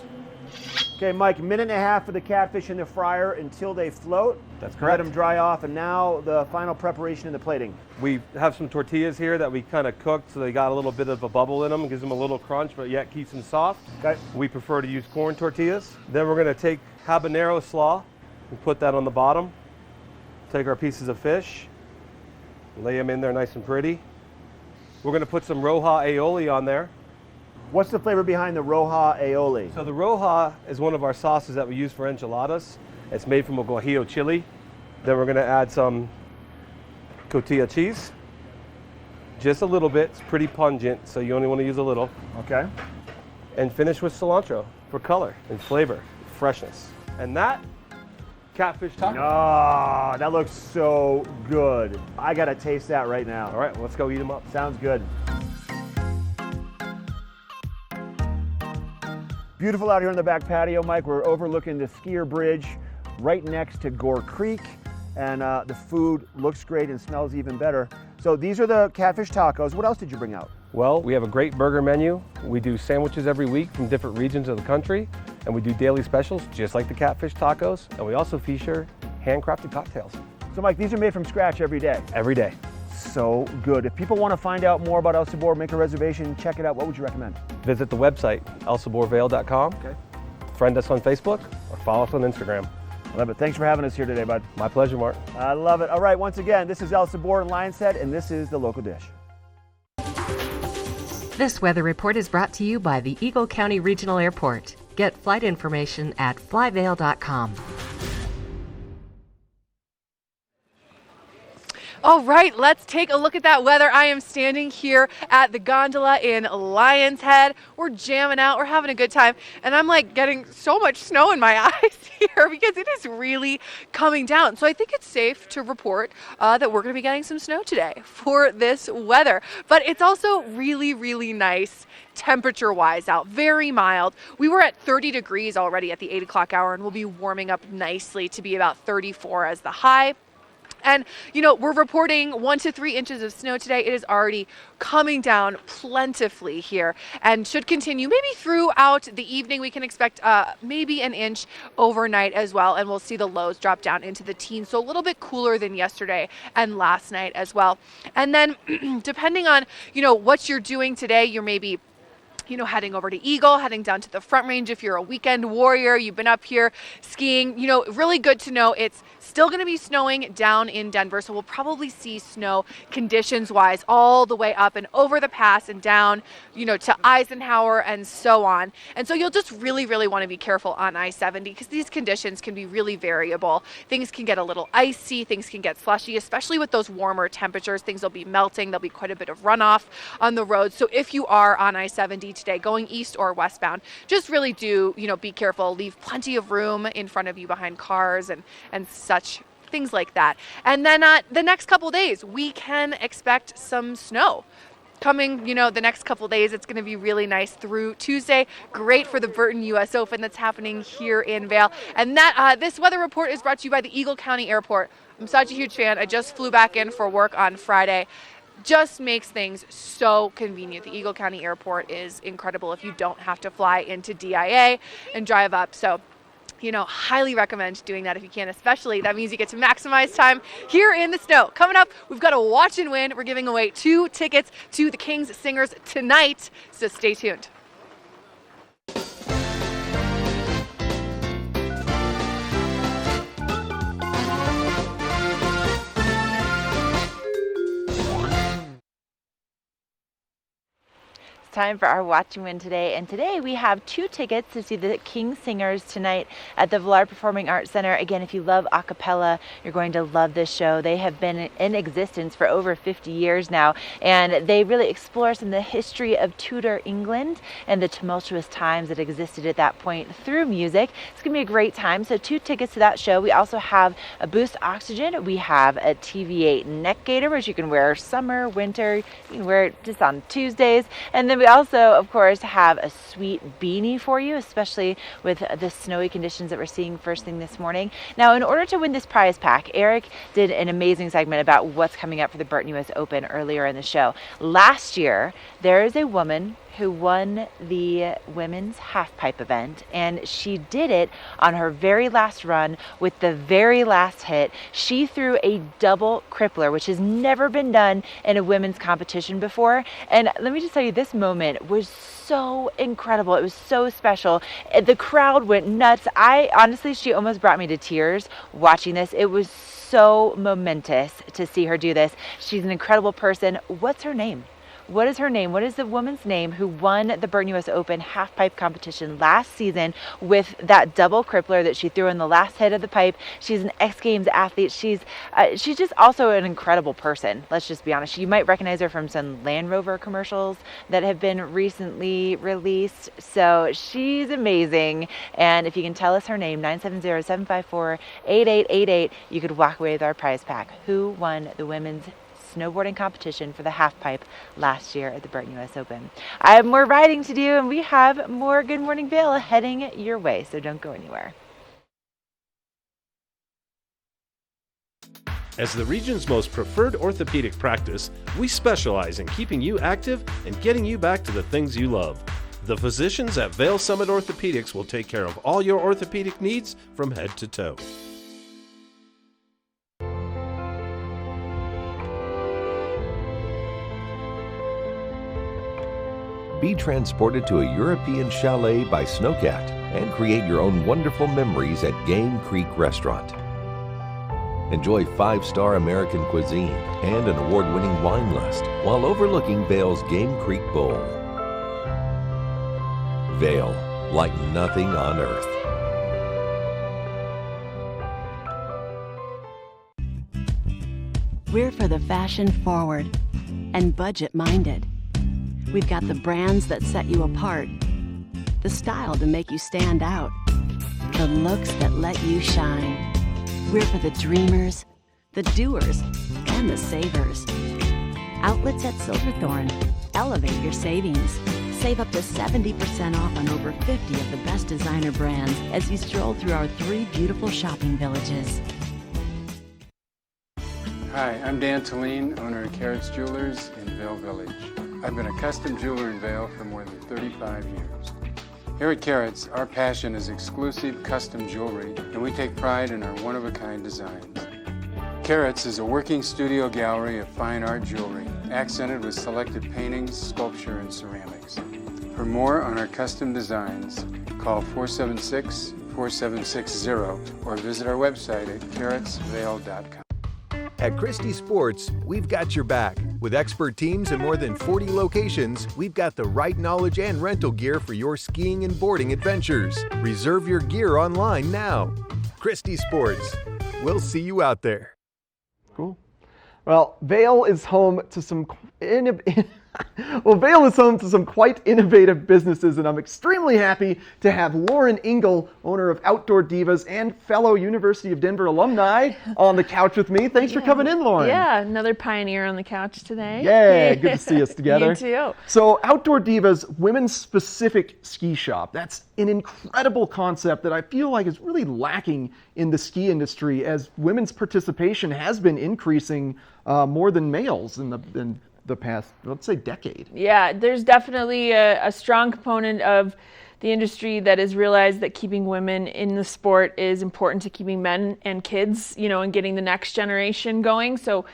Okay, Mike, 1.5 minutes for the catfish in the fryer until they float. That's Let correct. them dry off, and now the final preparation in the plating. We have some tortillas here that we kind of cooked so they got a little bit of a bubble in them, gives them a little crunch, but yet keeps them soft. Okay. We prefer to use corn tortillas. Then we're going to take habanero slaw and put that on the bottom. Take our pieces of fish, lay them in there nice and pretty. We're going to put some Roja aioli on there. What's the flavor behind the Roja aioli? So the Roja is one of our sauces that we use for enchiladas. It's made from a guajillo chili. Then we're going to add some cotija cheese. Just a little bit. It's pretty pungent, so you only want to use a little. Okay. And finish with cilantro for color and flavor, freshness. And that, catfish taco. Oh, that looks so good. I got to taste that right now. All right, let's go eat them up. Sounds good. Beautiful out here on the back patio, Mike. We're overlooking the skier bridge right next to Gore Creek, and the food looks great and smells even better. So these are the catfish tacos. What else did you bring out? Well, we have a great burger menu. We do sandwiches every week from different regions of the country, and we do daily specials just like the catfish tacos, and we also feature handcrafted cocktails. So Mike, these are made from scratch every day? Every day. So good. If people want to find out more about El Sabor, make a reservation, check it out, what would you recommend? Visit the website, elsaborvale.com. Okay. Friend us on Facebook or follow us on Instagram. Love it. Thanks for having us here today, bud. My pleasure, Mark. I love it. All right, once again, this is El Sabor in Lions Head, and this is the local dish. This weather report is brought to you by the Eagle County Regional Airport. Get flight information at flyvale.com. All right, let's take a look at that weather. I am standing here at the gondola in Lion's Head. We're jamming out, we're having a good time, and I'm like getting so much snow in my eyes here because it is really coming down. So I think it's safe to report that we're going to be getting some snow today for this weather. But it's also really, really nice temperature-wise out, very mild. We were at 30 degrees already at the 8 o'clock hour, and we'll be warming up nicely to be about 34 as the high. And, you know, we're reporting 1 to 3 inches of snow today. It is already coming down plentifully here and should continue maybe throughout the evening. We can expect maybe an inch overnight as well, and we'll see the lows drop down into the teens. So a little bit cooler than yesterday and last night as well. And then depending on, you know, what you're doing today, you're maybe heading over to Eagle, heading down to the Front Range. If you're a weekend warrior, you've been up here skiing, really good to know it's still going to be snowing down in Denver. So we'll probably see snow conditions wise all the way up and over the pass and down, to Eisenhower and so on. And so you'll just really, really want to be careful on I-70 because these conditions can be really variable. Things can get a little icy, things can get slushy, especially with those warmer temperatures. Things will be melting. There'll be quite a bit of runoff on the road. So if you are on I-70 today, going east or westbound, just really do, be careful. Leave plenty of room in front of you behind cars and such things like that. And then the next couple days, we can expect some snow. Coming, the next couple days, it's going to be really nice through Tuesday. Great for the Burton U.S. Open that's happening here in Vail. And that this weather report is brought to you by the Eagle County Airport. I'm such a huge fan. I just flew back in for work on Friday. Just makes things so convenient. The Eagle County Airport is incredible if you don't have to fly into DIA and drive up. So, highly recommend doing that if you can, especially that means you get to maximize time here in the snow. Coming up, we've got a watch and win. We're giving away 2 tickets to the King's Singers tonight, so stay tuned. Time for our watch and win today, and today we have 2 tickets to see the King Singers tonight at the Villard Performing Arts Center. Again, if you love a cappella, you're going to love this show. They have been in existence for over 50 years now, and they really explore some of the history of Tudor England and the tumultuous times that existed at that point through music. It's going to be a great time, so 2 tickets to that show. We also have a Boost Oxygen. We have a TV8 neck gaiter, which you can wear summer, winter. You can wear it just on Tuesdays, and then we also, of course, have a sweet beanie for you, especially with the snowy conditions that we're seeing first thing this morning. Now, in order to win this prize pack, Eric did an amazing segment about what's coming up for the Burton U.S. Open earlier in the show. Last year, there is a woman who won the women's halfpipe event, and she did it on her very last run with the very last hit. She threw a double crippler, which has never been done in a women's competition before. And let me just tell you, this moment was so incredible. It was so special. The crowd went nuts. Honestly, she almost brought me to tears watching this. It was so momentous to see her do this. She's an incredible person. What's her name? What is her name? What is the woman's name who won the Burton U.S. Open halfpipe competition last season with that double crippler that she threw in the last hit of the pipe? She's an X Games athlete. She's just also an incredible person. Let's just be honest. You might recognize her from some Land Rover commercials that have been recently released. So she's amazing. And if you can tell us her name, 970-754-8888, you could walk away with our prize pack. Who won the women's snowboarding competition for the halfpipe last year at the Burton U.S. Open? I have more riding to do, and we have more Good Morning Vail heading your way, so don't go anywhere. As the region's most preferred orthopedic practice, we specialize in keeping you active and getting you back to the things you love. The physicians at Vail Summit Orthopedics will take care of all your orthopedic needs from head to toe. Be transported to a European chalet by Snowcat and create your own wonderful memories at Game Creek Restaurant. Enjoy 5-star American cuisine and an award-winning wine list while overlooking Vail's Game Creek Bowl. Vail, like nothing on earth. We're for the fashion forward and budget minded. We've got the brands that set you apart, the style to make you stand out, the looks that let you shine. We're for the dreamers, the doers, and the savers. Outlets at Silverthorne. Elevate your savings. Save up to 70% off on over 50 of the best designer brands as you stroll through our 3 beautiful shopping villages. Hi, I'm Dan Talene, owner of Carrots Jewelers in Vail Village. I've been a custom jeweler in Vail for more than 35 years. Here at Carrots, our passion is exclusive custom jewelry, and we take pride in our one-of-a-kind designs. Carrots is a working studio gallery of fine art jewelry, accented with selected paintings, sculpture, and ceramics. For more on our custom designs, call 476-4760 or visit our website at carrotsvail.com. At Christie Sports, we've got your back. With expert teams in more than 40 locations, we've got the right knowledge and rental gear for your skiing and boarding adventures. Reserve your gear online now. Christie Sports. We'll see you out there. Cool. Well, Vail is home to some Vail is home to some quite innovative businesses, and I'm extremely happy to have Lauren Engel, owner of Outdoor Divas and fellow University of Denver alumni, on the couch with me. Thanks for coming in, Lauren. Yeah, another pioneer on the couch today. Yeah, good to see us together. You too. So Outdoor Divas, women's specific ski shop. That's an incredible concept that I feel like is really lacking in the ski industry, as women's participation has been increasing more than males in the past, let's say, decade. Yeah, there's definitely a strong component of the industry that has realized that keeping women in the sport is important to keeping men and kids, and getting the next generation going. So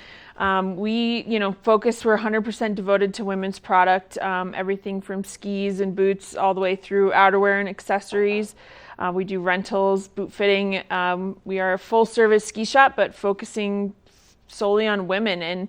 we, focus, we're 100% devoted to women's product, everything from skis and boots all the way through outerwear and accessories. We do rentals, boot fitting. We are a full service ski shop, but focusing solely on women, and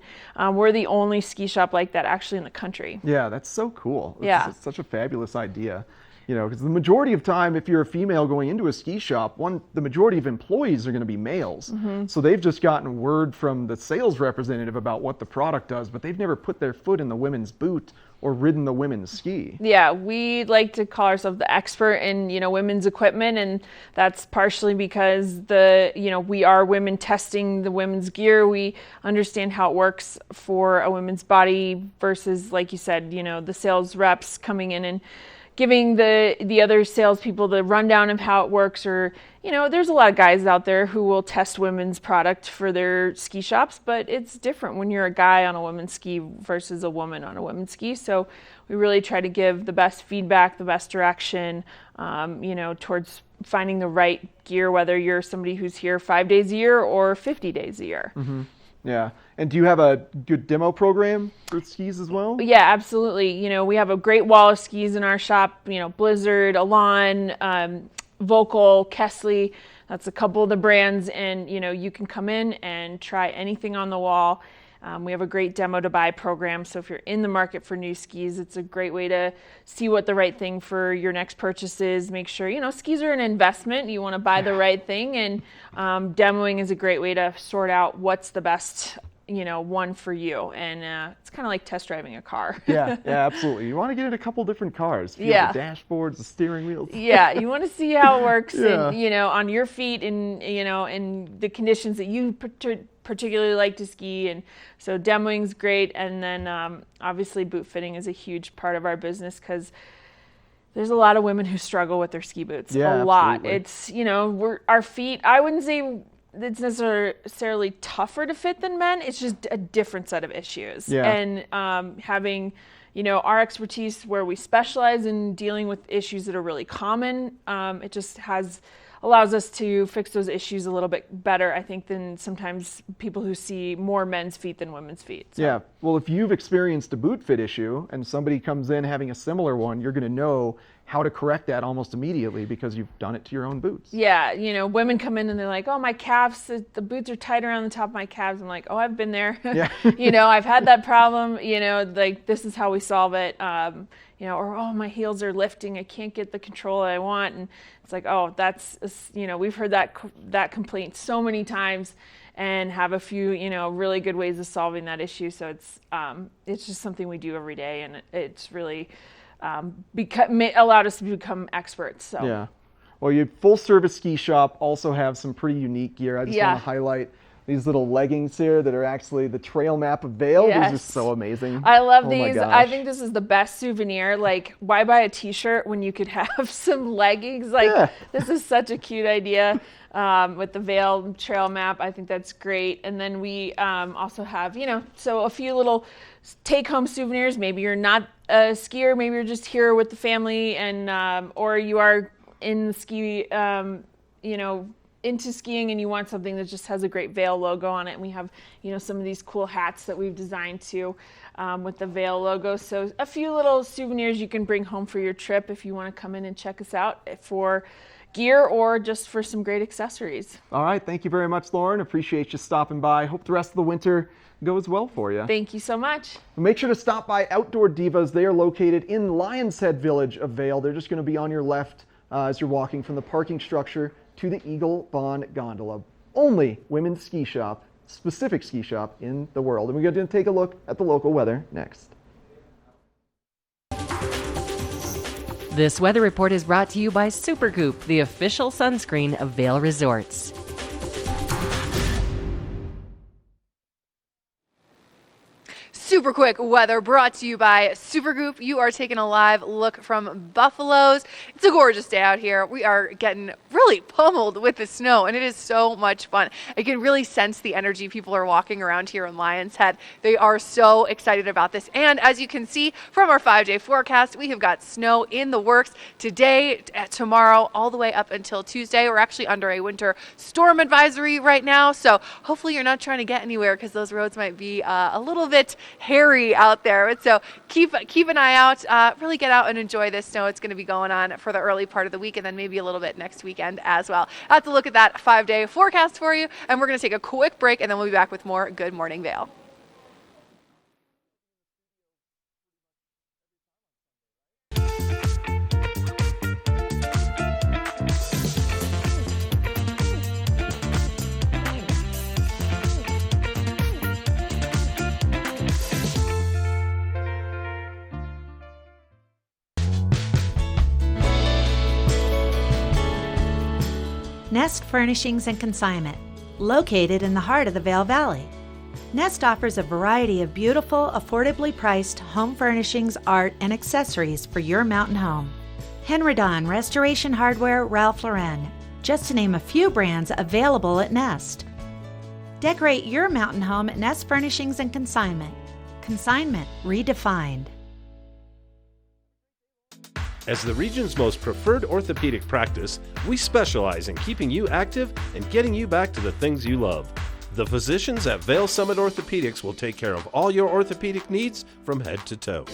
we're the only ski shop like that actually in the country. Yeah, that's so cool. Yeah. It's such a fabulous idea. Because the majority of time, if you're a female going into a ski shop, the majority of employees are going to be males. Mm-hmm. So they've just gotten word from the sales representative about what the product does, but they've never put their foot in the women's boot or ridden the women's ski. Yeah, we like to call ourselves the expert in, women's equipment, and that's partially because we are women testing the women's gear. We understand how it works for a women's body versus, like you said, the sales reps coming in and giving the other salespeople the rundown of how it works, or there's a lot of guys out there who will test women's product for their ski shops, but it's different when you're a guy on a women's ski versus a woman on a women's ski. So we really try to give the best feedback, the best direction, towards finding the right gear, whether you're somebody who's here 5 days a year or 50 days a year. Mm-hmm. Yeah. And do you have a good demo program for skis as well? Yeah, absolutely. We have a great wall of skis in our shop, Blizzard, Elan, Vocal, Kesley. That's a couple of the brands, and you can come in and try anything on the wall. We have a great demo to buy program, so if you're in the market for new skis, it's a great way to see what the right thing for your next purchase is. Make sure, skis are an investment. You want to buy the right thing, and demoing is a great way to sort out what's the best one for you. And it's kind of like test driving a car. Yeah, absolutely. You want to get in a couple different cars. Feel the dashboards, the steering wheels. Yeah, you want to see how it works, Yeah. and, on your feet, and, in the conditions that you particularly like to ski. And so demoing's great. And then obviously boot fitting is a huge part of our business, because there's a lot of women who struggle with their ski boots. Yeah, a lot. absolutely. It's, our feet, I wouldn't say it's necessarily tougher to fit than men. It's just a different set of issues. Yeah. And having, our expertise where we specialize in dealing with issues that are really common, it just allows us to fix those issues a little bit better, I think, than sometimes people who see more men's feet than women's feet. So. Yeah. Well, if you've experienced a boot fit issue and somebody comes in having a similar one, you're going to know how to correct that almost immediately because you've done it to your own boots. Yeah, women come in and they're like, oh, my calves, the boots are tight around the top of my calves. I'm like, oh, I've been there. Yeah. I've had that problem, like this is how we solve it. Or, oh, my heels are lifting, I can't get the control that I want. And it's like, oh, we've heard that complaint so many times. and have a few, really good ways of solving that issue. So it's just something we do every day, and it's really allowed us to become experts. So. Yeah. Well, your full service ski shop also have some pretty unique gear. I just want to highlight these little leggings here that are actually the trail map of Vail. Yes. These are so amazing. I love Oh these. I think this is the best souvenir. Like, why buy a t-shirt when you could have some leggings? Like, this is such a cute idea with the Vail trail map. I think that's great. And then we also have, so a few little take-home souvenirs. Maybe you're not a skier. Maybe you're just here with the family, and or you are in the ski, into skiing, and you want something that just has a great Vail logo on it. And we have, some of these cool hats that we've designed too, with the Vail logo. So a few little souvenirs you can bring home for your trip if you want to come in and check us out for gear or just for some great accessories. All right. Thank you very much, Lauren. Appreciate you stopping by. Hope the rest of the winter goes well for you. Thank you so much. Make sure to stop by Outdoor Divas. They are located in Lions Head Village of Vail. They're just going to be on your left as you're walking from the parking structure to the Eagle Bond Gondola. Only women's ski shop, specific ski shop in the world. And we're going to take a look at the local weather next. This weather report is brought to you by Supergoop, the official sunscreen of Vail Resorts. Super quick weather brought to you by Supergoop. You are taking a live look from Buffalo's. It's a gorgeous day out here. We are getting really pummeled with the snow, and it is so much fun. I can really sense the energy people are walking around here in Lions Head. They are so excited about this. And as you can see from our 5-day forecast, we have got snow in the works today, tomorrow, all the way up until Tuesday. We're actually under a winter storm advisory right now, so hopefully you're not trying to get anywhere because those roads might be a little bit hairy out there. So keep an eye out. Really get out and enjoy this snow. It's going to be going on for the early part of the week and then maybe a little bit next weekend as well. I have to look at that 5-day forecast for you, and we're going to take a quick break, and then we'll be back with more Good Morning Vail. Nest Furnishings and Consignment, located in the heart of the Vail Valley. Nest offers a variety of beautiful, affordably priced home furnishings, art, and accessories for your mountain home. Henredon, Restoration Hardware, Ralph Lauren, just to name a few brands available at Nest. Decorate your mountain home at Nest Furnishings and Consignment. Consignment redefined. As the region's most preferred orthopedic practice, we specialize in keeping you active and getting you back to the things you love. The physicians at Vail Summit Orthopedics will take care of all your orthopedic needs from head to toe.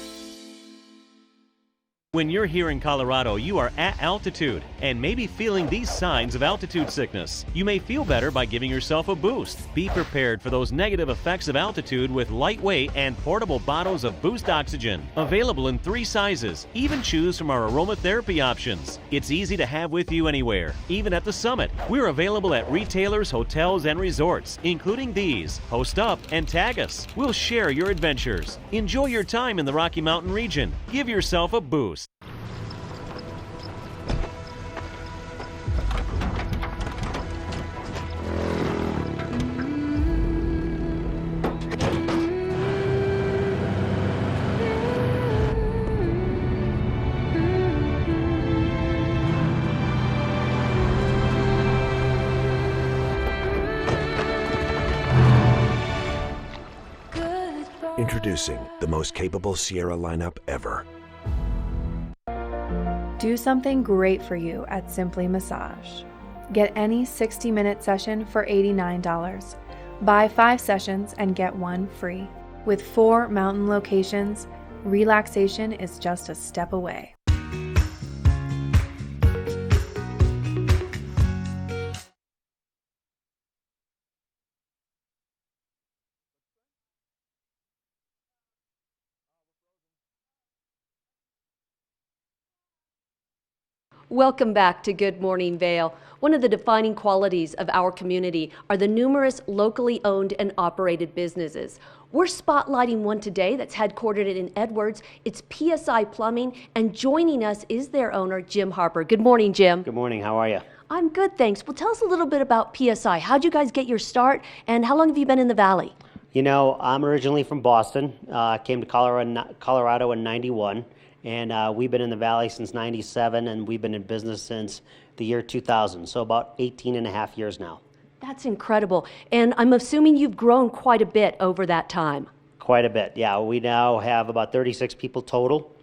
When you're here in Colorado, you are at altitude and maybe feeling these signs of altitude sickness. You may feel better by giving yourself a boost. Be prepared for those negative effects of altitude with lightweight and portable bottles of Boost Oxygen. Available in 3 sizes. Even choose from our aromatherapy options. It's easy to have with you anywhere, even at the summit. We're available at retailers, hotels, and resorts, including these. Post up and tag us. We'll share your adventures. Enjoy your time in the Rocky Mountain region. Give yourself a boost. Introducing the most capable Sierra lineup ever. Do something great for you at Simply Massage. Get any 60-minute session for $89. Buy 5 sessions and get 1 free. With 4 mountain locations, relaxation is just a step away. Welcome back to Good Morning Vale. One of the defining qualities of our community are the numerous locally owned and operated businesses. We're spotlighting one today that's headquartered in Edwards. It's PSI Plumbing, and joining us is their owner, Jim Harper. Good morning, Jim. Good morning. How are you? I'm good, thanks. Well, tell us a little bit about PSI. How'd you guys get your start, and how long have you been in the Valley? You know, I'm originally from Boston. Came to Colorado in '91, and we've been in the Valley since '97, and we've been in business since the year 2000, so about 18 and a half years now. That's incredible. And I'm assuming you've grown quite a bit over that time. Quite a bit, yeah. We now have about 36 people total,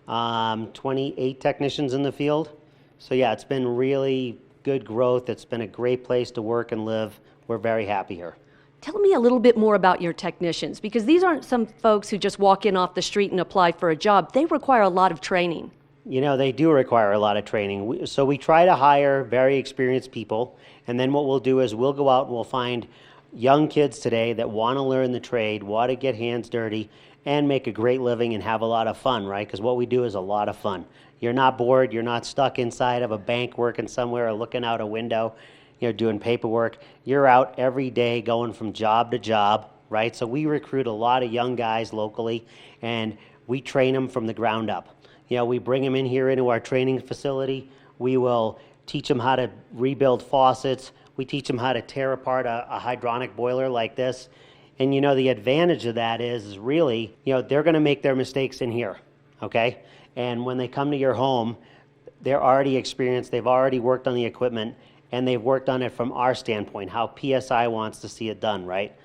28 technicians in the field. So yeah, it's been really good growth. It's been a great place to work and live. We're very happy here. Tell me a little bit more about your technicians, because these aren't some folks who just walk in off the street and apply for a job. They require a lot of training. You know, they do require a lot of training. So we try to hire very experienced people, and then what we'll do is we'll go out and we'll find young kids today that want to learn the trade, want to get hands dirty, and make a great living and have a lot of fun, right? Because what we do is a lot of fun. You're not bored. You're not stuck inside of a bank working somewhere or looking out a window, you know, doing paperwork. You're out every day going from job to job, right? So we recruit a lot of young guys locally, and we train them from the ground up. You know, we bring them in here into our training facility. We will teach them how to rebuild faucets. We teach them how to tear apart a hydronic boiler like this. And you know, the advantage of that is really, you know, they're gonna make their mistakes in here, okay? And when they come to your home, they're already experienced, they've already worked on the equipment, and they've worked on it from our standpoint, how PSI wants to see it done, right?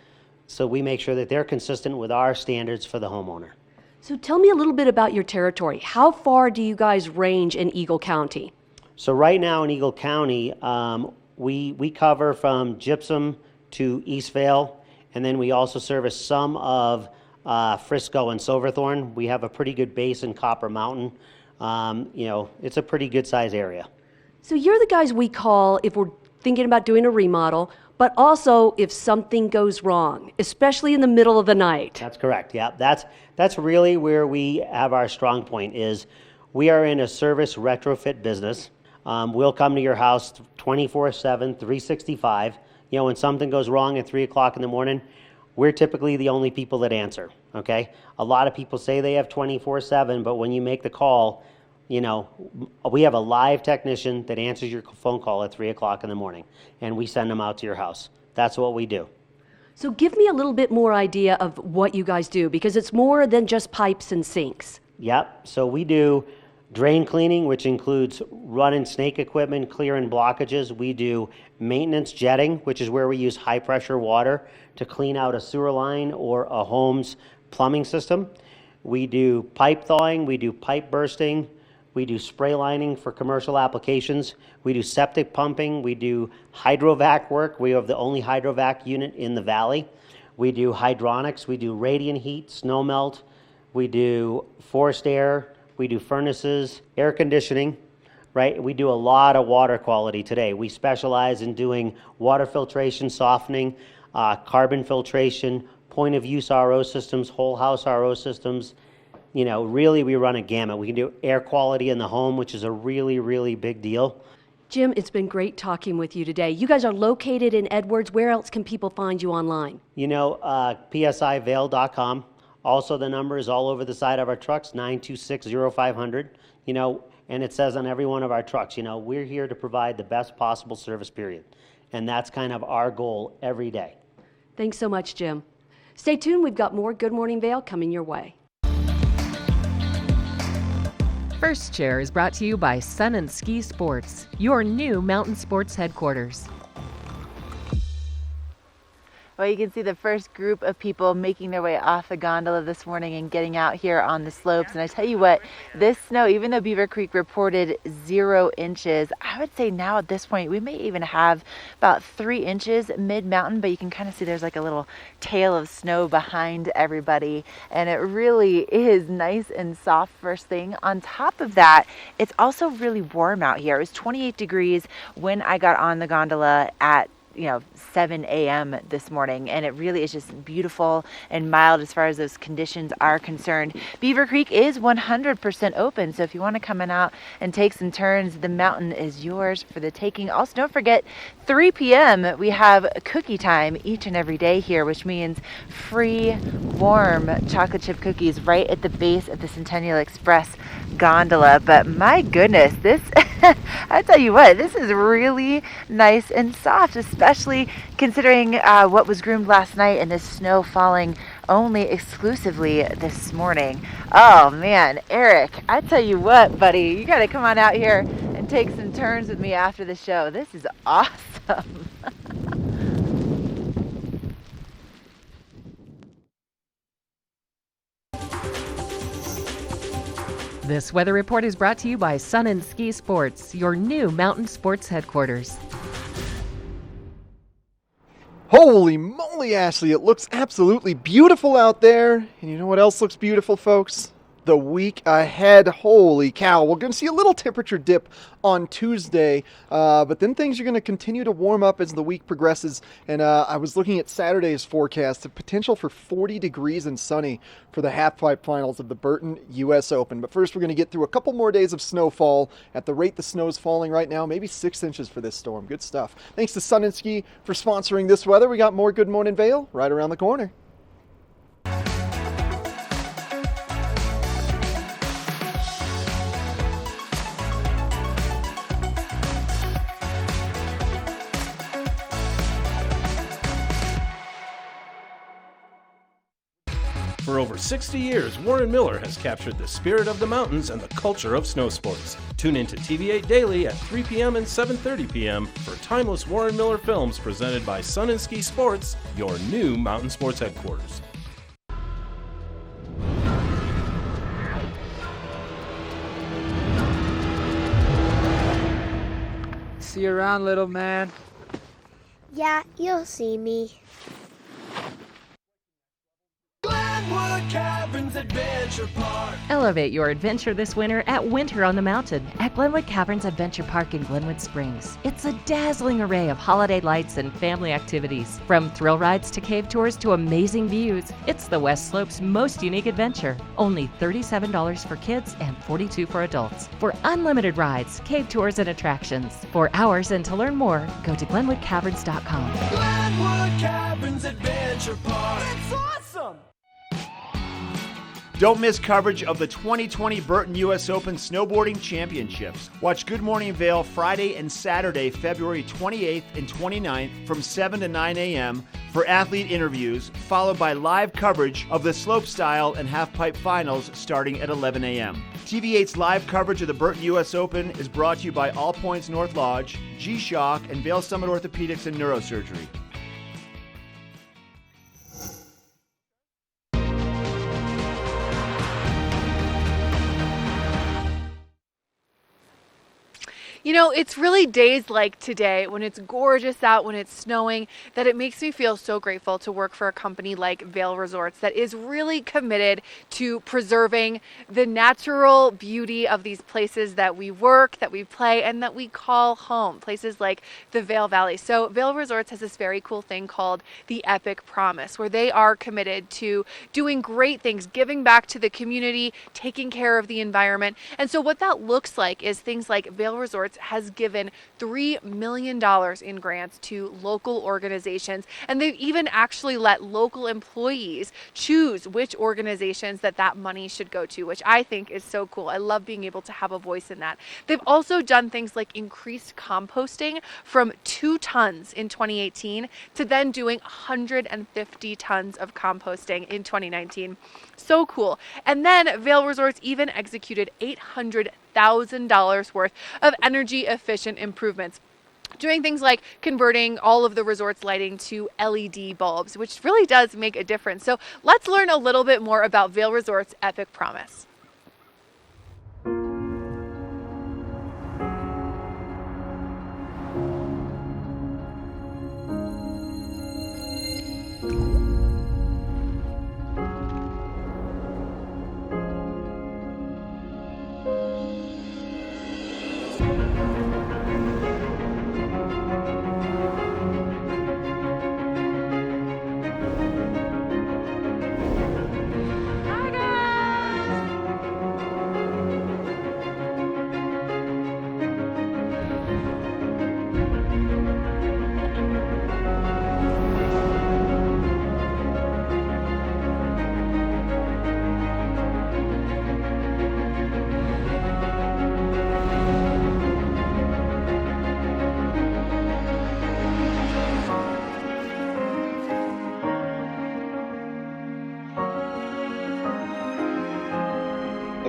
So we make sure that they're consistent with our standards for the homeowner. So tell me a little bit about your territory. How far do you guys range in Eagle County? So right now in Eagle County, we cover from Gypsum to East Vale, and then we also service some of Frisco and Silverthorne. We have a pretty good base in Copper Mountain. You know, it's a pretty good size area. So you're the guys we call if we're thinking about doing a remodel, but also if something goes wrong, especially in the middle of the night. That's correct, yeah. That's really where we have our strong point is we are in a service retrofit business. We'll come to your house 24/7, 365. You know, when something goes wrong at 3 o'clock in the morning, we're typically the only people that answer, okay? A lot of people say they have 24/7, but when you make the call, you know, we have a live technician that answers your phone call at 3 o'clock in the morning, and we send them out to your house. That's what we do. So give me a little bit more idea of what you guys do, because it's more than just pipes and sinks. Yep, so we do drain cleaning, which includes running snake equipment, clearing blockages. We do maintenance jetting, which is where we use high pressure water to clean out a sewer line or a home's plumbing system. We do pipe thawing, we do pipe bursting, we do spray lining for commercial applications, we do septic pumping, we do hydrovac work. We have the only hydrovac unit in the valley. We do hydronics, we do radiant heat, snow melt, we do forced air, we do furnaces, air conditioning, right? We do a lot of water quality today. We specialize in doing water filtration, softening, carbon filtration, point of use RO systems, whole house RO systems. You know, really we run a gamut. We can do air quality in the home, which is a really, really big deal. Jim, it's been great talking with you today. You guys are located in Edwards. Where else can people find you online? You know, psivale.com. Also, the number is all over the side of our trucks, 926-0500. You know, and it says on every one of our trucks, you know, we're here to provide the best possible service, period. And that's kind of our goal every day. Thanks so much, Jim. Stay tuned. We've got more Good Morning Vale coming your way. First Chair is brought to you by Sun and Ski Sports, your new mountain sports headquarters. Well, you can see the first group of people making their way off the gondola this morning and getting out here on the slopes. And I tell you what, this snow, even though Beaver Creek reported 0 inches, I would say now at this point, we may even have about 3 inches mid-mountain, but you can kind of see there's like a little tail of snow behind everybody. And it really is nice and soft first thing. On top of that, it's also really warm out here. It was 28 degrees when I got on the gondola at 7 a.m. this morning, and it really is just beautiful and mild as far as those conditions are concerned. Beaver Creek is 100% open, so if you want to come on out and take some turns, the mountain is yours for the taking. Also, don't forget, 3 p.m. we have cookie time each and every day here, which means free warm chocolate chip cookies right at the base of the Centennial Express gondola. But my goodness, this I tell you what, this is really nice and soft, especially considering what was groomed last night and the snow falling only exclusively this morning. Oh man, Eric, I tell you what, buddy, you got to come on out here and take some turns with me after the show. This is awesome. This weather report is brought to you by Sun and Ski Sports, your new mountain sports headquarters. Holy moly, Ashley, it looks absolutely beautiful out there. And you know what else looks beautiful, folks? The week ahead. Holy cow. We're going to see a little temperature dip on Tuesday, but then things are going to continue to warm up as the week progresses. And I was looking at Saturday's forecast, the potential for 40 degrees and sunny for the halfpipe finals of the Burton U.S. Open. But first, we're going to get through a couple more days of snowfall. At the rate the snow's falling right now, maybe 6 inches for this storm. Good stuff. Thanks to Sun and Ski for sponsoring this weather. We got more Good Morning Vail right around the corner. For over 60 years, Warren Miller has captured the spirit of the mountains and the culture of snow sports. Tune into TV8 Daily at 3 p.m. and 7:30 p.m. for timeless Warren Miller films presented by Sun and Ski Sports, your new mountain sports headquarters. See you around, little man. Yeah, you'll see me. Elevate your adventure this winter at Winter on the Mountain at Glenwood Caverns Adventure Park in Glenwood Springs. It's a dazzling array of holiday lights and family activities. From thrill rides to cave tours to amazing views, it's the West Slope's most unique adventure. Only $37 for kids and $42 for adults. For unlimited rides, cave tours, and attractions. For hours and to learn more, go to GlenwoodCaverns.com. Glenwood Caverns Adventure Park. It's awesome! Don't miss coverage of the 2020 Burton U.S. Open Snowboarding Championships. Watch Good Morning Vail Friday and Saturday, February 28th and 29th from 7 to 9 a.m. for athlete interviews, followed by live coverage of the slopestyle and halfpipe finals starting at 11 a.m. TV8's live coverage of the Burton U.S. Open is brought to you by All Points North Lodge, G-Shock, and Vail Summit Orthopedics and Neurosurgery. You know, it's really days like today when it's gorgeous out, when it's snowing, that it makes me feel so grateful to work for a company like Vail Resorts that is really committed to preserving the natural beauty of these places that we work, that we play, and that we call home, places like the Vail Valley. So Vail Resorts has this very cool thing called the Epic Promise, where they are committed to doing great things, giving back to the community, taking care of the environment. And so what that looks like is things like Vail Resorts has given $3 million in grants to local organizations, and they've even actually let local employees choose which organizations that money should go to, which I think is so cool. I love being able to have a voice in that. They've also done things like increased composting from 2 tons in 2018 to then doing 150 tons of composting in 2019. So cool. And then Vail Resorts even executed $800,000 worth of energy efficient improvements, doing things like converting all of the resort's lighting to LED bulbs, which really does make a difference. So let's learn a little bit more about Vail Resorts' Epic Promise.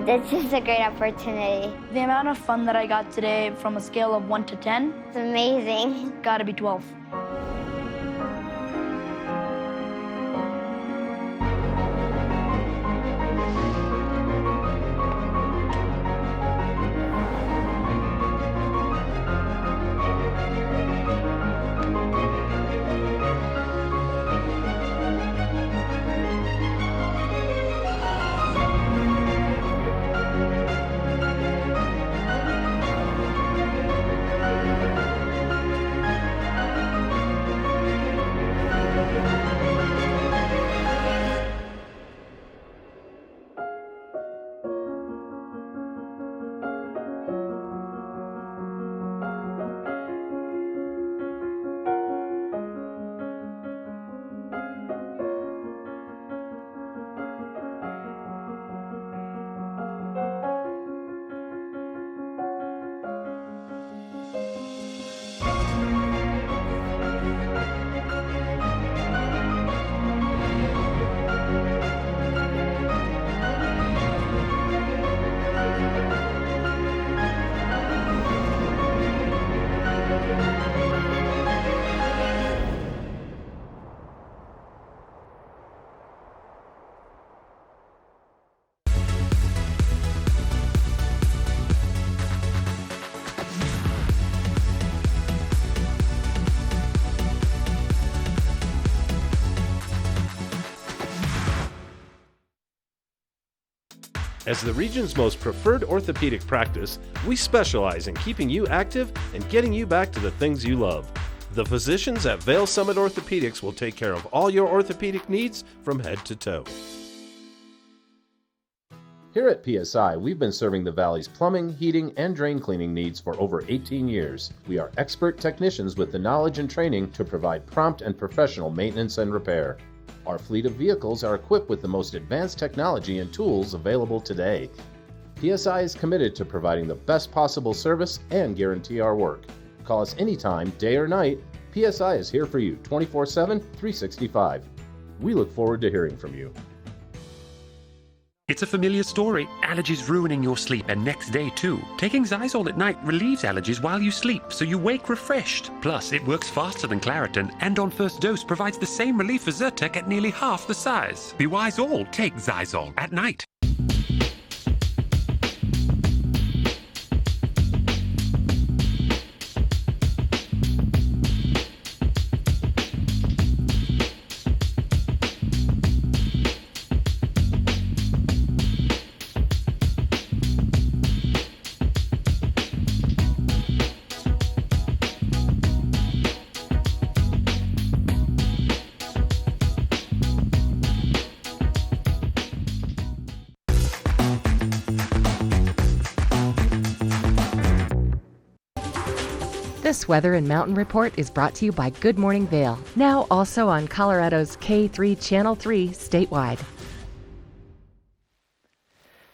It's just a great opportunity. The amount of fun that I got today from a scale of 1 to 10, It's amazing. gotta be 12. As the region's most preferred orthopedic practice, we specialize in keeping you active and getting you back to the things you love. The physicians at Vail Summit Orthopedics will take care of all your orthopedic needs from head to toe. Here at PSI, we've been serving the Valley's plumbing, heating, and drain cleaning needs for over 18 years. We are expert technicians with the knowledge and training to provide prompt and professional maintenance and repair. Our fleet of vehicles are equipped with the most advanced technology and tools available today. PSI is committed to providing the best possible service and guarantee our work. Call us anytime, day or night. PSI is here for you 24/7, 365. We look forward to hearing from you. It's a familiar story. Allergies ruining your sleep and next day too. Taking Zysol at night relieves allergies while you sleep, so you wake refreshed. Plus, it works faster than Claritin and on first dose provides the same relief as Zyrtec at nearly half the size. Be wise all, take Zysol at night. This weather and mountain report is brought to you by Good Morning Vail, now also on Colorado's K3 Channel 3 statewide.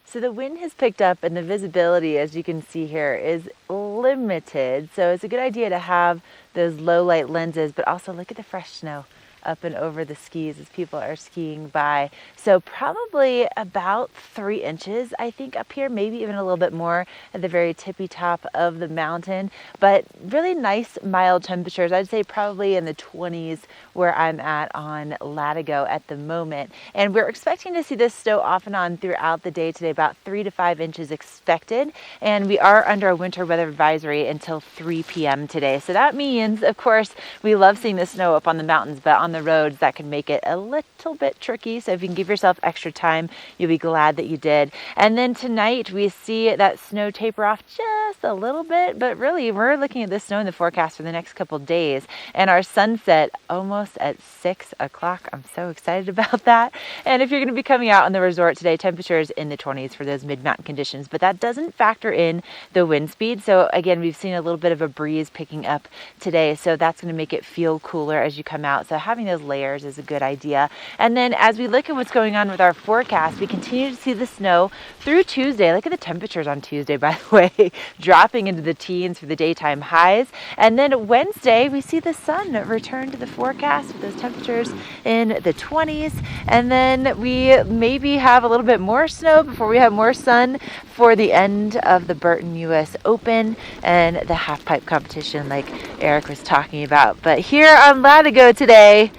So the wind has picked up and the visibility, as you can see here, is limited. So it's a good idea to have those low light lenses, but also look at the fresh snow up and over the skis as people are skiing by. So probably about 3 inches, I think, up here, maybe even a little bit more at the very tippy top of the mountain, but really nice mild temperatures. I'd say probably in the 20s where I'm at on Latigo at the moment. And we're expecting to see this snow off and on throughout the day today, about 3 to 5 inches expected. And we are under a winter weather advisory until 3 p.m. today. So that means, of course, we love seeing the snow up on the mountains, but on the roads that can make it a little bit tricky. So if you can give yourself extra time, you'll be glad that you did. And then tonight we see that snow taper off just a little bit, but really we're looking at this snow in the forecast for the next couple days, and our sunset almost at 6 o'clock. I'm so excited about that. And if you're going to be coming out on the resort today, temperatures in the 20s for those mid-mountain conditions, but that doesn't factor in the wind speed. So again, we've seen a little bit of a breeze picking up today, so that's going to make it feel cooler as you come out. So having those layers is a good idea. And then as we look at what's going on with our forecast, we continue to see the snow through Tuesday. Look at the temperatures on Tuesday, by the way. dropping into the teens for the daytime highs. And then Wednesday, we see the sun return to the forecast with those temperatures in the 20s. And then we maybe have a little bit more snow before we have more sun for the end of the Burton US Open and the half pipe competition like Eric was talking about. But here on Latigo today,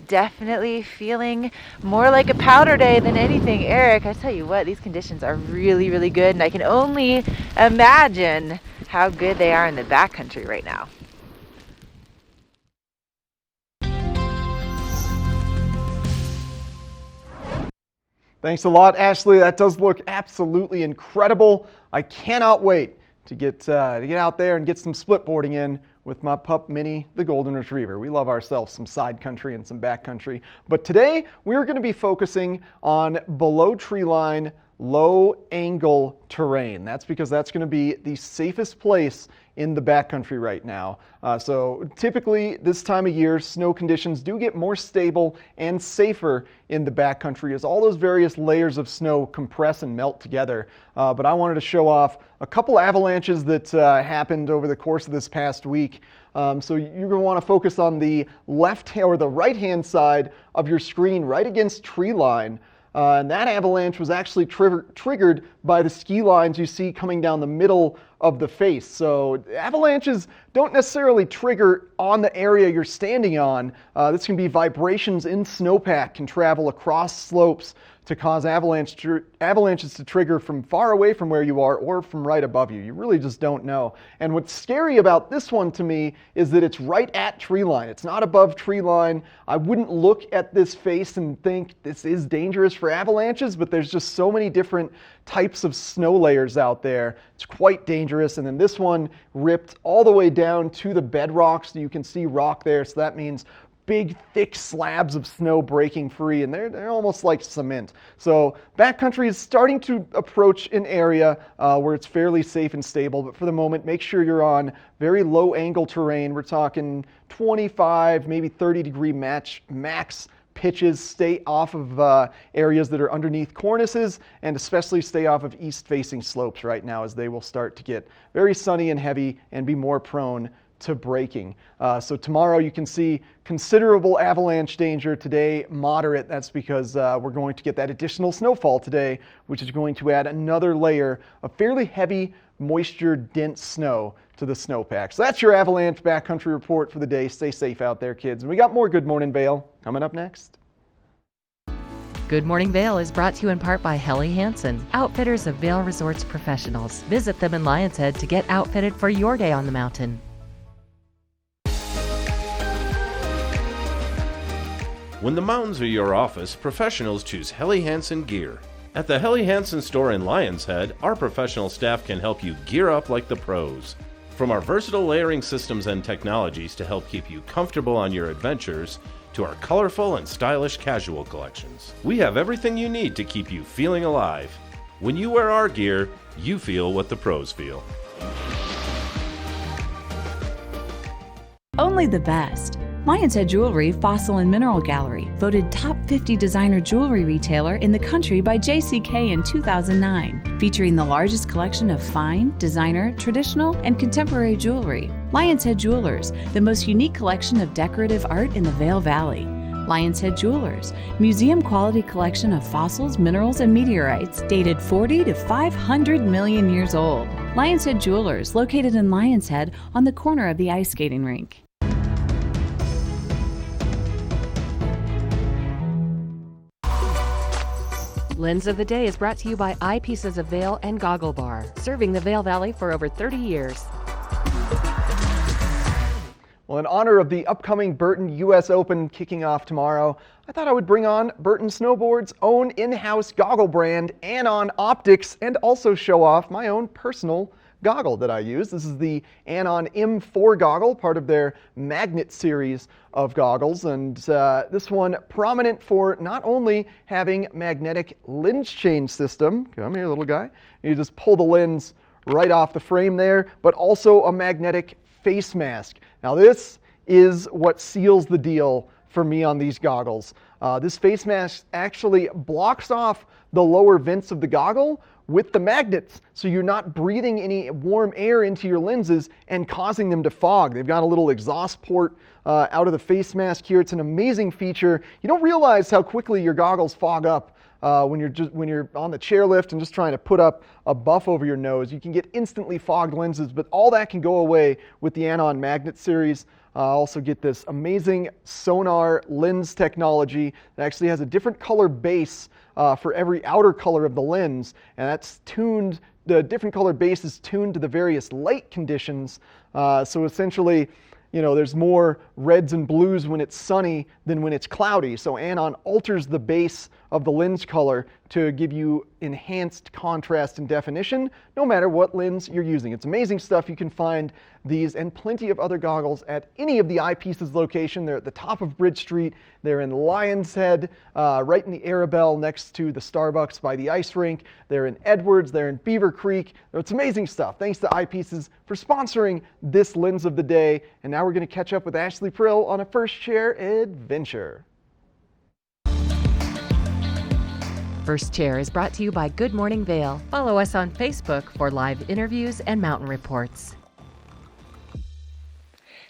definitely feeling more like a powder day than anything. Eric, I tell you what, these conditions are really, really good, and I can only imagine how good they are in the backcountry right now. Thanks a lot, Ashley. That does look absolutely incredible. I cannot wait to get out there and get some split boarding in with my pup Minnie, the Golden Retriever. We love ourselves some side country and some back country. But today we're going to be focusing on below tree line, low angle terrain. That's because that's going to be the safest place in the backcountry right now. So typically this time of year, snow conditions do get more stable and safer in the backcountry as all those various layers of snow compress and melt together. But I wanted to show off a couple avalanches that happened over the course of this past week. So you're going to want to focus on the left or the right hand side of your screen right against tree line. And that avalanche was actually triggered by the ski lines you see coming down the middle of the face. So avalanches don't necessarily trigger on the area you're standing on. This can be vibrations in snowpack can travel across slopes to cause avalanches to trigger from far away from where you are or from right above you. You really just don't know. And what's scary about this one to me is that it's right at tree line. It's not above tree line. I wouldn't look at this face and think this is dangerous for avalanches, but there's just so many different types of snow layers out there. It's quite dangerous. And then this one ripped all the way down to the bedrock, so you can see rock there. So that means big, thick slabs of snow breaking free, and they're almost like cement. So backcountry is starting to approach an area where it's fairly safe and stable, but for the moment, make sure you're on very low angle terrain. We're talking 25, maybe 30 degree max pitches. Stay off of areas that are underneath cornices, and especially stay off of east-facing slopes right now, as they will start to get very sunny and heavy and be more prone to breaking. So tomorrow you can see considerable avalanche danger. Today, moderate. That's because we're going to get that additional snowfall today, which is going to add another layer of fairly heavy, moisture-dense snow to the snowpack. So that's your avalanche backcountry report for the day. Stay safe out there, kids. And we got more Good Morning Vail coming up next. Good Morning Vail is brought to you in part by Helly Hansen, outfitters of Vail Resorts professionals. Visit them in Lion's Head to get outfitted for your day on the mountain. When the mountains are your office, professionals choose Helly Hansen gear. At the Helly Hansen store in Lion's Head, our professional staff can help you gear up like the pros. From our versatile layering systems and technologies to help keep you comfortable on your adventures, to our colorful and stylish casual collections, we have everything you need to keep you feeling alive. When you wear our gear, you feel what the pros feel. Only the best. Lion's Head Jewelry Fossil and Mineral Gallery, voted top 50 designer jewelry retailer in the country by JCK in 2009, featuring the largest collection of fine, designer, traditional, and contemporary jewelry. Lion's Head Jewelers, the most unique collection of decorative art in the Vail Valley. Lion's Head Jewelers, museum quality collection of fossils, minerals, and meteorites dated 40 to 500 million years old. Lion's Head Jewelers, located in Lion's Head on the corner of the ice skating rink. Lens of the Day is brought to you by Eyepieces of Vail and Goggle Bar, serving the Vail Valley for over 30 years. Well, in honor of the upcoming Burton US Open kicking off tomorrow, I thought I would bring on Burton Snowboard's own in-house goggle brand, Anon Optics, and also show off my own personal goggle that I use. This is the Anon M4 goggle, part of their Magnet series of goggles, and this one prominent for not only having magnetic lens change system, come here little guy, you just pull the lens right off the frame there, but also a magnetic face mask. Now this is what seals the deal for me on these goggles. This face mask actually blocks off the lower vents of the goggle with the magnets, so you're not breathing any warm air into your lenses and causing them to fog. They've got a little exhaust port out of the face mask here. It's an amazing feature. You don't realize how quickly your goggles fog up when you're on the chairlift and just trying to put up a buff over your nose. You can get instantly fogged lenses, but all that can go away with the Anon Magnet series. Also get this amazing sonar lens technology that actually has a different color base for every outer color of the lens, and that's tuned. The different color base is tuned to the various light conditions. So essentially, you know, there's more reds and blues when it's sunny than when it's cloudy. So Anon alters the base of the lens color to give you enhanced contrast and definition, no matter what lens you're using. It's amazing stuff. You can find these and plenty of other goggles at any of the Eyepieces location. They're at the top of Bridge Street. They're in Lion's Head, right in the Arabelle next to the Starbucks by the ice rink. They're in Edwards. They're in Beaver Creek. It's amazing stuff. Thanks to Eyepieces for sponsoring this Lens of the Day. And now we're going to catch up with Ashley Prill on a first chair adventure. First Chair is brought to you by Good Morning Vail. Follow us on Facebook for live interviews and mountain reports.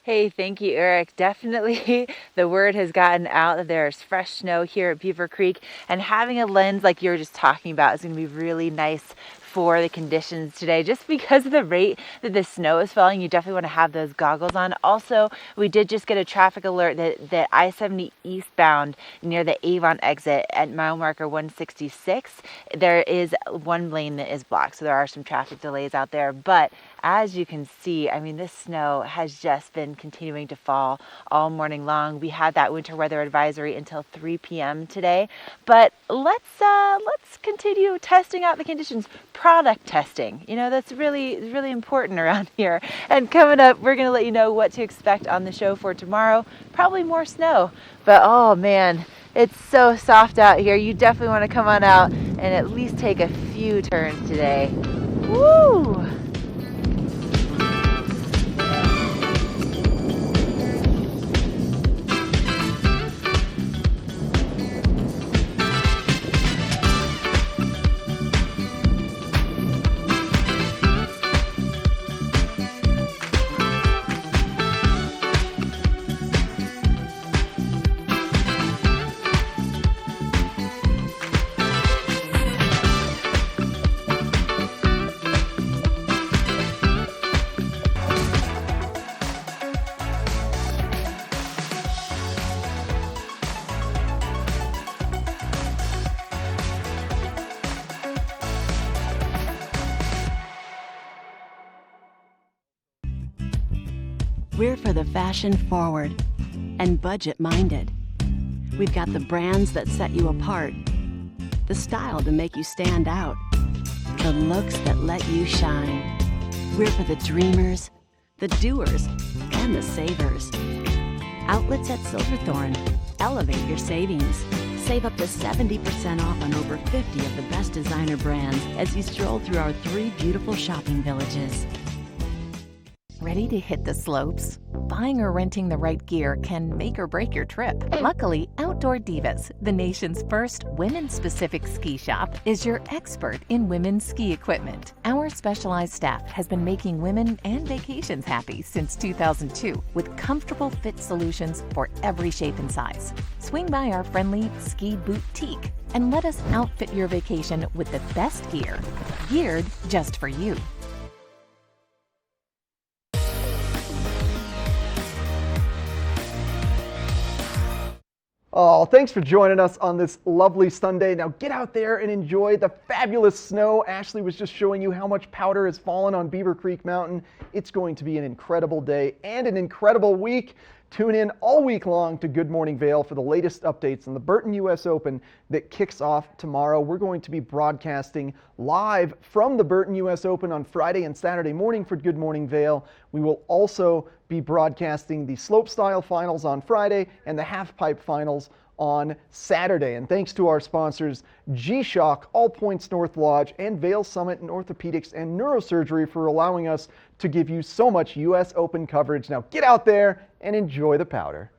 Hey, thank you, Eric. Definitely the word has gotten out that there's fresh snow here at Beaver Creek, and having a lens like you were just talking about is going to be really nice for the conditions today. Just because of the rate that the snow is falling, you definitely want to have those goggles on. Also, we did just get a traffic alert that I-70 eastbound near the Avon exit at mile marker 166, there is one lane that is blocked. So there are some traffic delays out there. But as you can see, I mean, this snow has just been continuing to fall all morning long. We had that winter weather advisory until 3 p.m. today. But let's continue testing out the conditions. Product testing, you know, that's really important around here. And coming up, we're going to let you know what to expect on the show for tomorrow. Probably more snow, but oh man, it's so soft out here. You definitely want to come on out and at least take a few turns today. Woo! We're for the fashion forward and budget minded. We've got the brands that set you apart, the style to make you stand out, the looks that let you shine. We're for the dreamers, the doers, and the savers. Outlets at Silverthorne. Elevate your savings. Save up to 70% off on over 50 of the best designer brands as you stroll through our 3 beautiful shopping villages. Ready to hit the slopes? Buying or renting the right gear can make or break your trip. Luckily, Outdoor Divas, the nation's first women-specific ski shop, is your expert in women's ski equipment. Our specialized staff has been making women and vacations happy since 2002 with comfortable fit solutions for every shape and size. Swing by our friendly Ski Boutique and let us outfit your vacation with the best gear, geared just for you. Oh, thanks for joining us on this lovely Sunday. Now get out there and enjoy the fabulous snow. Ashley was just showing you how much powder has fallen on Beaver Creek Mountain. It's going to be an incredible day and an incredible week. Tune in all week long to Good Morning Vail for the latest updates on the Burton US Open that kicks off tomorrow. We're going to be broadcasting live from the Burton US Open on Friday and Saturday morning for Good Morning Vail. We will also be broadcasting the slopestyle finals on Friday and the halfpipe finals on Saturday. And thanks to our sponsors, G-Shock, All Points North Lodge, and Vail Summit in Orthopedics and Neurosurgery for allowing us to give you so much US Open coverage. Now get out there and enjoy the powder.